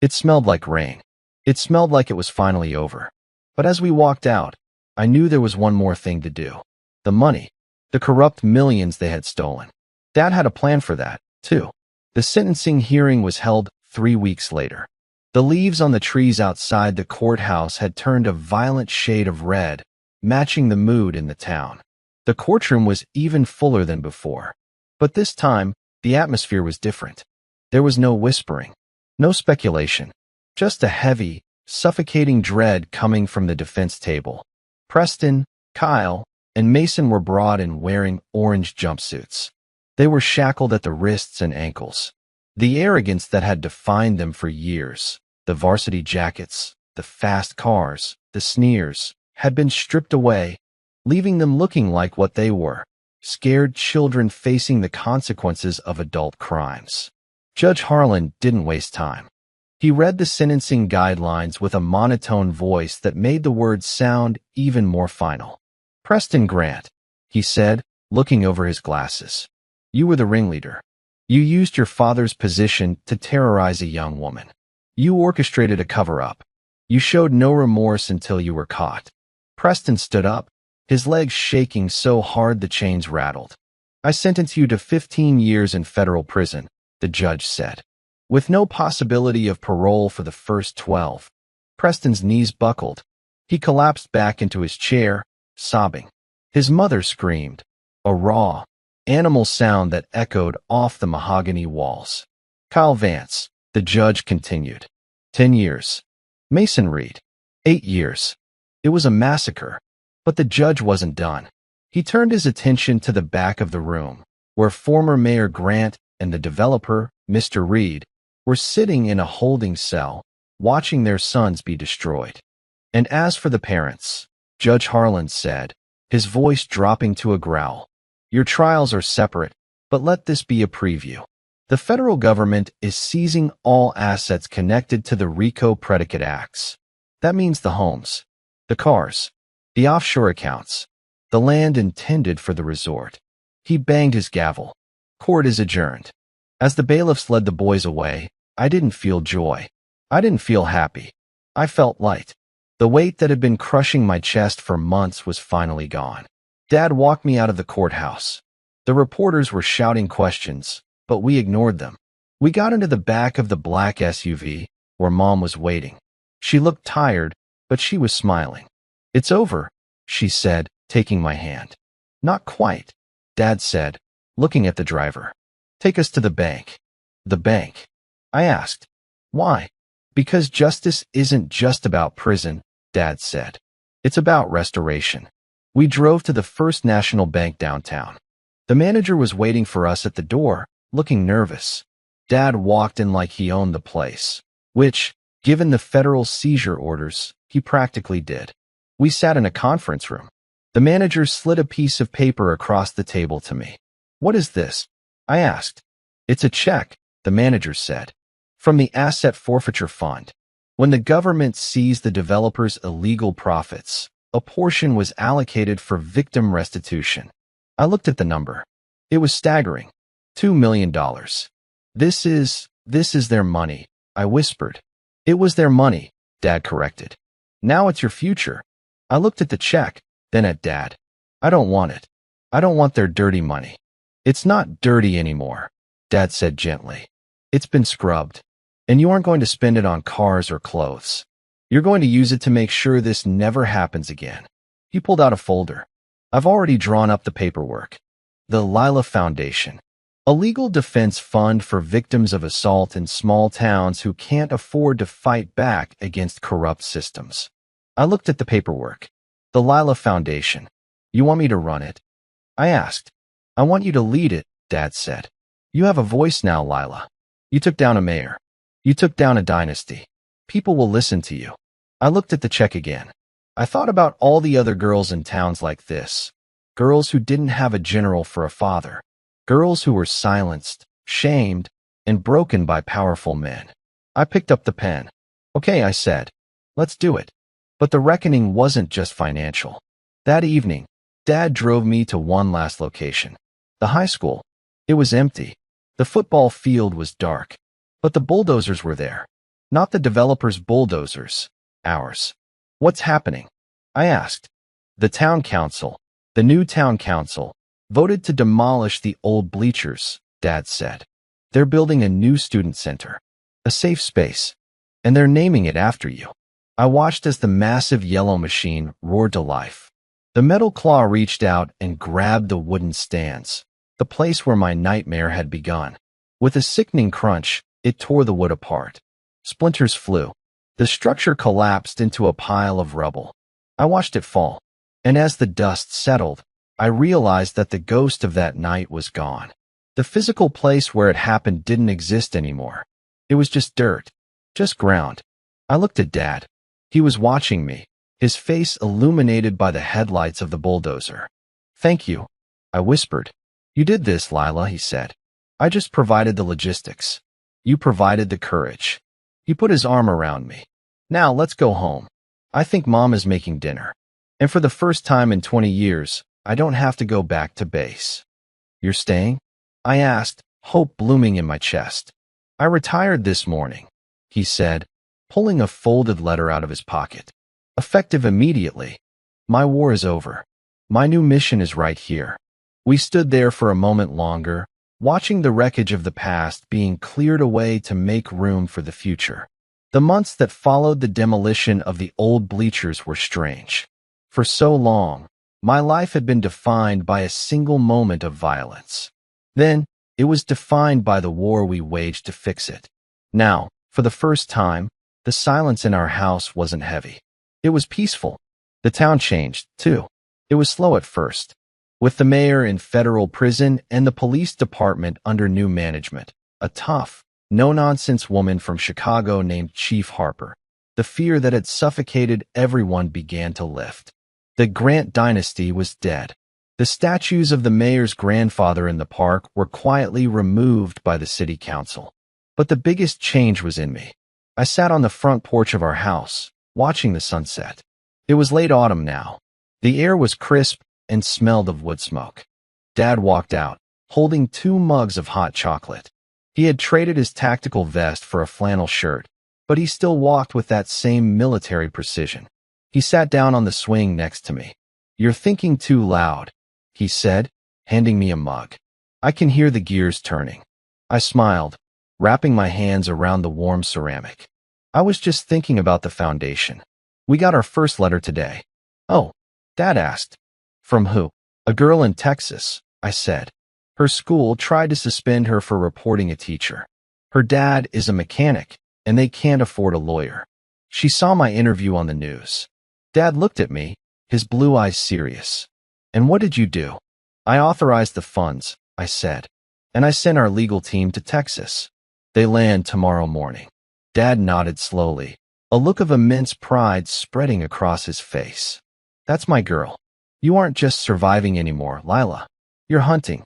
It smelled like rain. It smelled like it was finally over. But as we walked out, I knew there was one more thing to do. The money. The corrupt millions they had stolen. Dad had a plan for that, too. The sentencing hearing was held 3 weeks later. The leaves on the trees outside the courthouse had turned a violent shade of red, matching the mood in the town. The courtroom was even fuller than before. But this time, the atmosphere was different. There was no whispering, no speculation, just a heavy, suffocating dread coming from the defense table. Preston, Kyle, and Mason were brought in wearing orange jumpsuits. They were shackled at the wrists and ankles. The arrogance that had defined them for years, the varsity jackets, the fast cars, the sneers, had been stripped away, leaving them looking like what they were, scared children facing the consequences of adult crimes. Judge Harlan didn't waste time. He read the sentencing guidelines with a monotone voice that made the words sound even more final. "Preston Grant," he said, looking over his glasses. "You were the ringleader. You used your father's position to terrorize a young woman. You orchestrated a cover-up. You showed no remorse until you were caught." Preston stood up, his legs shaking so hard the chains rattled. "I sentence you to 15 years in federal prison," the judge said, with no possibility of parole for the first 12. Preston's knees buckled. He collapsed back into his chair, sobbing. His mother screamed, a raw, animal sound that echoed off the mahogany walls. "Kyle Vance," the judge continued. 10 years. Mason Reed. 8 years. It was a massacre. But the judge wasn't done. He turned his attention to the back of the room, where former Mayor Grant and the developer, Mr. Reed, were sitting in a holding cell, watching their sons be destroyed. "And as for the parents," Judge Harlan said, his voice dropping to a growl, "your trials are separate, but let this be a preview. The federal government is seizing all assets connected to the RICO predicate acts. That means the homes, the cars, the offshore accounts, the land intended for the resort." He banged his gavel. "Court is adjourned." As the bailiffs led the boys away, I didn't feel joy. I didn't feel happy. I felt light. The weight that had been crushing my chest for months was finally gone. Dad walked me out of the courthouse. The reporters were shouting questions, but we ignored them. We got into the back of the black SUV, where Mom was waiting. She looked tired, but she was smiling. "It's over," she said, taking my hand. "Not quite," Dad said, looking at the driver. "Take us to the bank." "The bank?" I asked. "Why?" "Because justice isn't just about prison," Dad said. "It's about restoration." We drove to the First National Bank downtown. The manager was waiting for us at the door, looking nervous. Dad walked in like he owned the place, which, given the federal seizure orders, he practically did. We sat in a conference room. The manager slid a piece of paper across the table to me. "What is this?" I asked. "It's a check," the manager said, "from the Asset Forfeiture Fund. When the government seized the developer's illegal profits, a portion was allocated for victim restitution." I looked at the number. It was staggering. $2 million. This is their money," I whispered. "It was their money," Dad corrected. "Now it's your future." I looked at the check, then at Dad. "I don't want it. I don't want their dirty money." "It's not dirty anymore," Dad said gently. "It's been scrubbed. And you aren't going to spend it on cars or clothes. You're going to use it to make sure this never happens again." He pulled out a folder. "I've already drawn up the paperwork. The Lila Foundation, a legal defense fund for victims of assault in small towns who can't afford to fight back against corrupt systems." I looked at the paperwork. "The Lila Foundation. You want me to run it?" I asked. "I want you to lead it," Dad said. "You have a voice now, Lila. You took down a mayor. You took down a dynasty. People will listen to you." I looked at the check again. I thought about all the other girls in towns like this. Girls who didn't have a general for a father. Girls who were silenced, shamed, and broken by powerful men. I picked up the pen. "Okay," I said. "Let's do it." But the reckoning wasn't just financial. That evening, Dad drove me to one last location. The high school. It was empty. The football field was dark. But the bulldozers were there. Not the developers' bulldozers. Ours. What's happening? I asked. The town council, the new town council, voted to demolish the old bleachers, Dad said. They're building a new student center, a safe space, and they're naming it after you. I watched as the massive yellow machine roared to life. The metal claw reached out and grabbed the wooden stands, the place where my nightmare had begun. With a sickening crunch, it tore the wood apart. Splinters flew. The structure collapsed into a pile of rubble. I watched it fall, and as the dust settled, I realized that the ghost of that night was gone. The physical place where it happened didn't exist anymore. It was just dirt, just ground. I looked at Dad. He was watching me, his face illuminated by the headlights of the bulldozer. Thank you, I whispered. You did this, Lila, he said. I just provided the logistics. You provided the courage. He put his arm around me. Now let's go home. I think Mom is making dinner. And for the first time in 20 years, I don't have to go back to base. You're staying? I asked, hope blooming in my chest. I retired this morning, he said, pulling a folded letter out of his pocket. Effective immediately. My war is over. My new mission is right here. We stood there for a moment longer, watching the wreckage of the past being cleared away to make room for the future. The months that followed the demolition of the old bleachers were strange. For so long, my life had been defined by a single moment of violence. Then, it was defined by the war we waged to fix it. Now, for the first time, the silence in our house wasn't heavy. It was peaceful. The town changed, too. It was slow at first, with the mayor in federal prison and the police department under new management. A tough, no-nonsense woman from Chicago named Chief Harper. The fear that had suffocated everyone began to lift. The Grant dynasty was dead. The statues of the mayor's grandfather in the park were quietly removed by the city council. But the biggest change was in me. I sat on the front porch of our house, watching the sunset. It was late autumn now. The air was crisp and smelled of wood smoke. Dad walked out, holding 2 mugs of hot chocolate. He had traded his tactical vest for a flannel shirt, but he still walked with that same military precision. He sat down on the swing next to me. You're thinking too loud, he said, handing me a mug. I can hear the gears turning. I smiled, wrapping my hands around the warm ceramic. I was just thinking about the foundation. We got our first letter today. Oh, Dad asked. From who? A girl in Texas, I said. Her school tried to suspend her for reporting a teacher. Her dad is a mechanic, and they can't afford a lawyer. She saw my interview on the news. Dad looked at me, his blue eyes serious. And what did you do? I authorized the funds, I said. And I sent our legal team to Texas. They land tomorrow morning. Dad nodded slowly, a look of immense pride spreading across his face. That's my girl. You aren't just surviving anymore, Lila. You're hunting.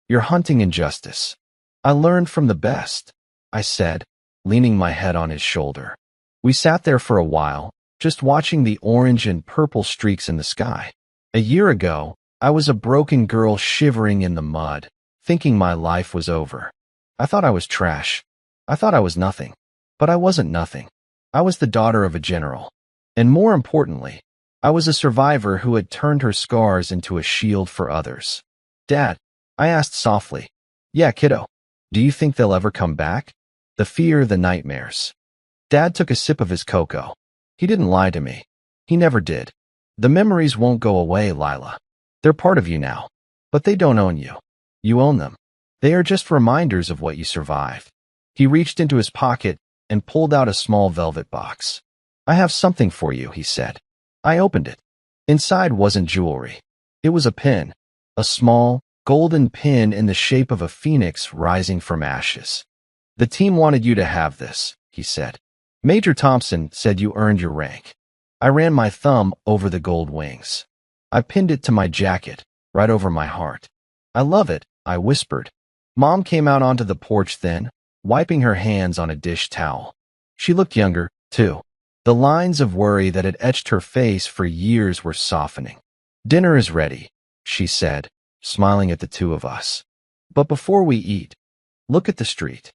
You're hunting injustice. I learned from the best, I said, leaning my head on his shoulder. We sat there for a while, just watching the orange and purple streaks in the sky. A year ago, I was a broken girl shivering in the mud, thinking my life was over. I thought I was trash. I thought I was nothing. But I wasn't nothing. I was the daughter of a general. And more importantly, I was a survivor who had turned her scars into a shield for others. Dad, I asked softly. Yeah, kiddo. Do you think they'll ever come back? The fear, the nightmares. Dad took a sip of his cocoa. He didn't lie to me. He never did. The memories won't go away, Lila. They're part of you now. But they don't own you. You own them. They are just reminders of what you survived. He reached into his pocket and pulled out a small velvet box. I have something for you, he said. I opened it. Inside wasn't jewelry. It was a pin. A small, golden pin in the shape of a phoenix rising from ashes. The team wanted you to have this, he said. Major Thompson said you earned your rank. I ran my thumb over the gold wings. I pinned it to my jacket, right over my heart. I love it, I whispered. Mom came out onto the porch then, wiping her hands on a dish towel. She looked younger, too. The lines of worry that had etched her face for years were softening. Dinner is ready, she said, smiling at the two of us. But before we eat, look at the street.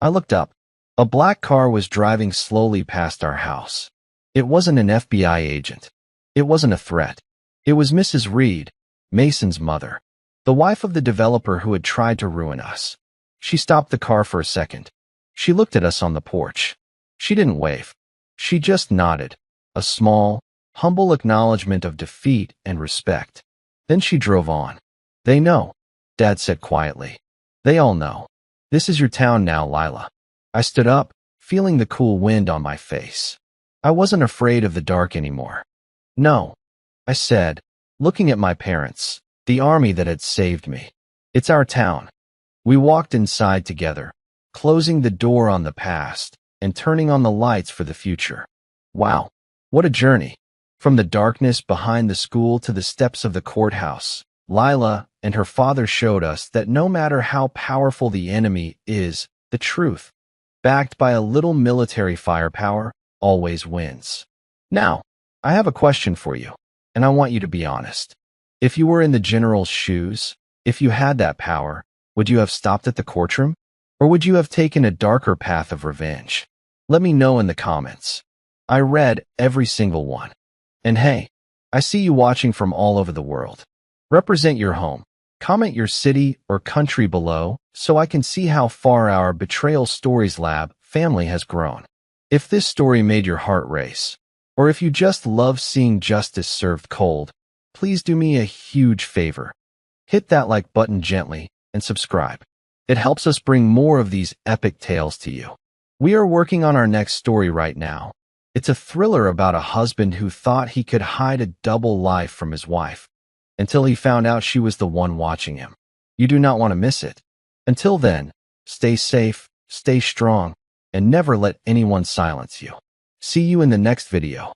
I looked up. A black car was driving slowly past our house. It wasn't an FBI agent. It wasn't a threat. It was Mrs. Reed, Mason's mother, the wife of the developer who had tried to ruin us. She stopped the car for a second. She looked at us on the porch. She didn't wave. She just nodded, a small, humble acknowledgement of defeat and respect. Then she drove on. They know, Dad said quietly. They all know. This is your town now, Lila. I stood up, feeling the cool wind on my face. I wasn't afraid of the dark anymore. No, I said, looking at my parents, the army that had saved me. It's our town. We walked inside together, closing the door on the past and turning on the lights for the future. Wow, what a journey. From the darkness behind the school to the steps of the courthouse, Lila and her father showed us that no matter how powerful the enemy is, the truth, backed by a little military firepower, always wins. Now, I have a question for you, and I want you to be honest. If you were in the general's shoes, if you had that power, would you have stopped at the courtroom? Or would you have taken a darker path of revenge? Let me know in the comments. I read every single one. And hey, I see you watching from all over the world. Represent your home. Comment your city or country below so I can see how far our Betrayal Stories Lab family has grown. If this story made your heart race, or if you just love seeing justice served cold, please do me a huge favor. Hit that like button gently and subscribe. It helps us bring more of these epic tales to you. We are working on our next story right now. It's a thriller about a husband who thought he could hide a double life from his wife until he found out she was the one watching him. You do not want to miss it. Until then, stay safe, stay strong, and never let anyone silence you. See you in the next video.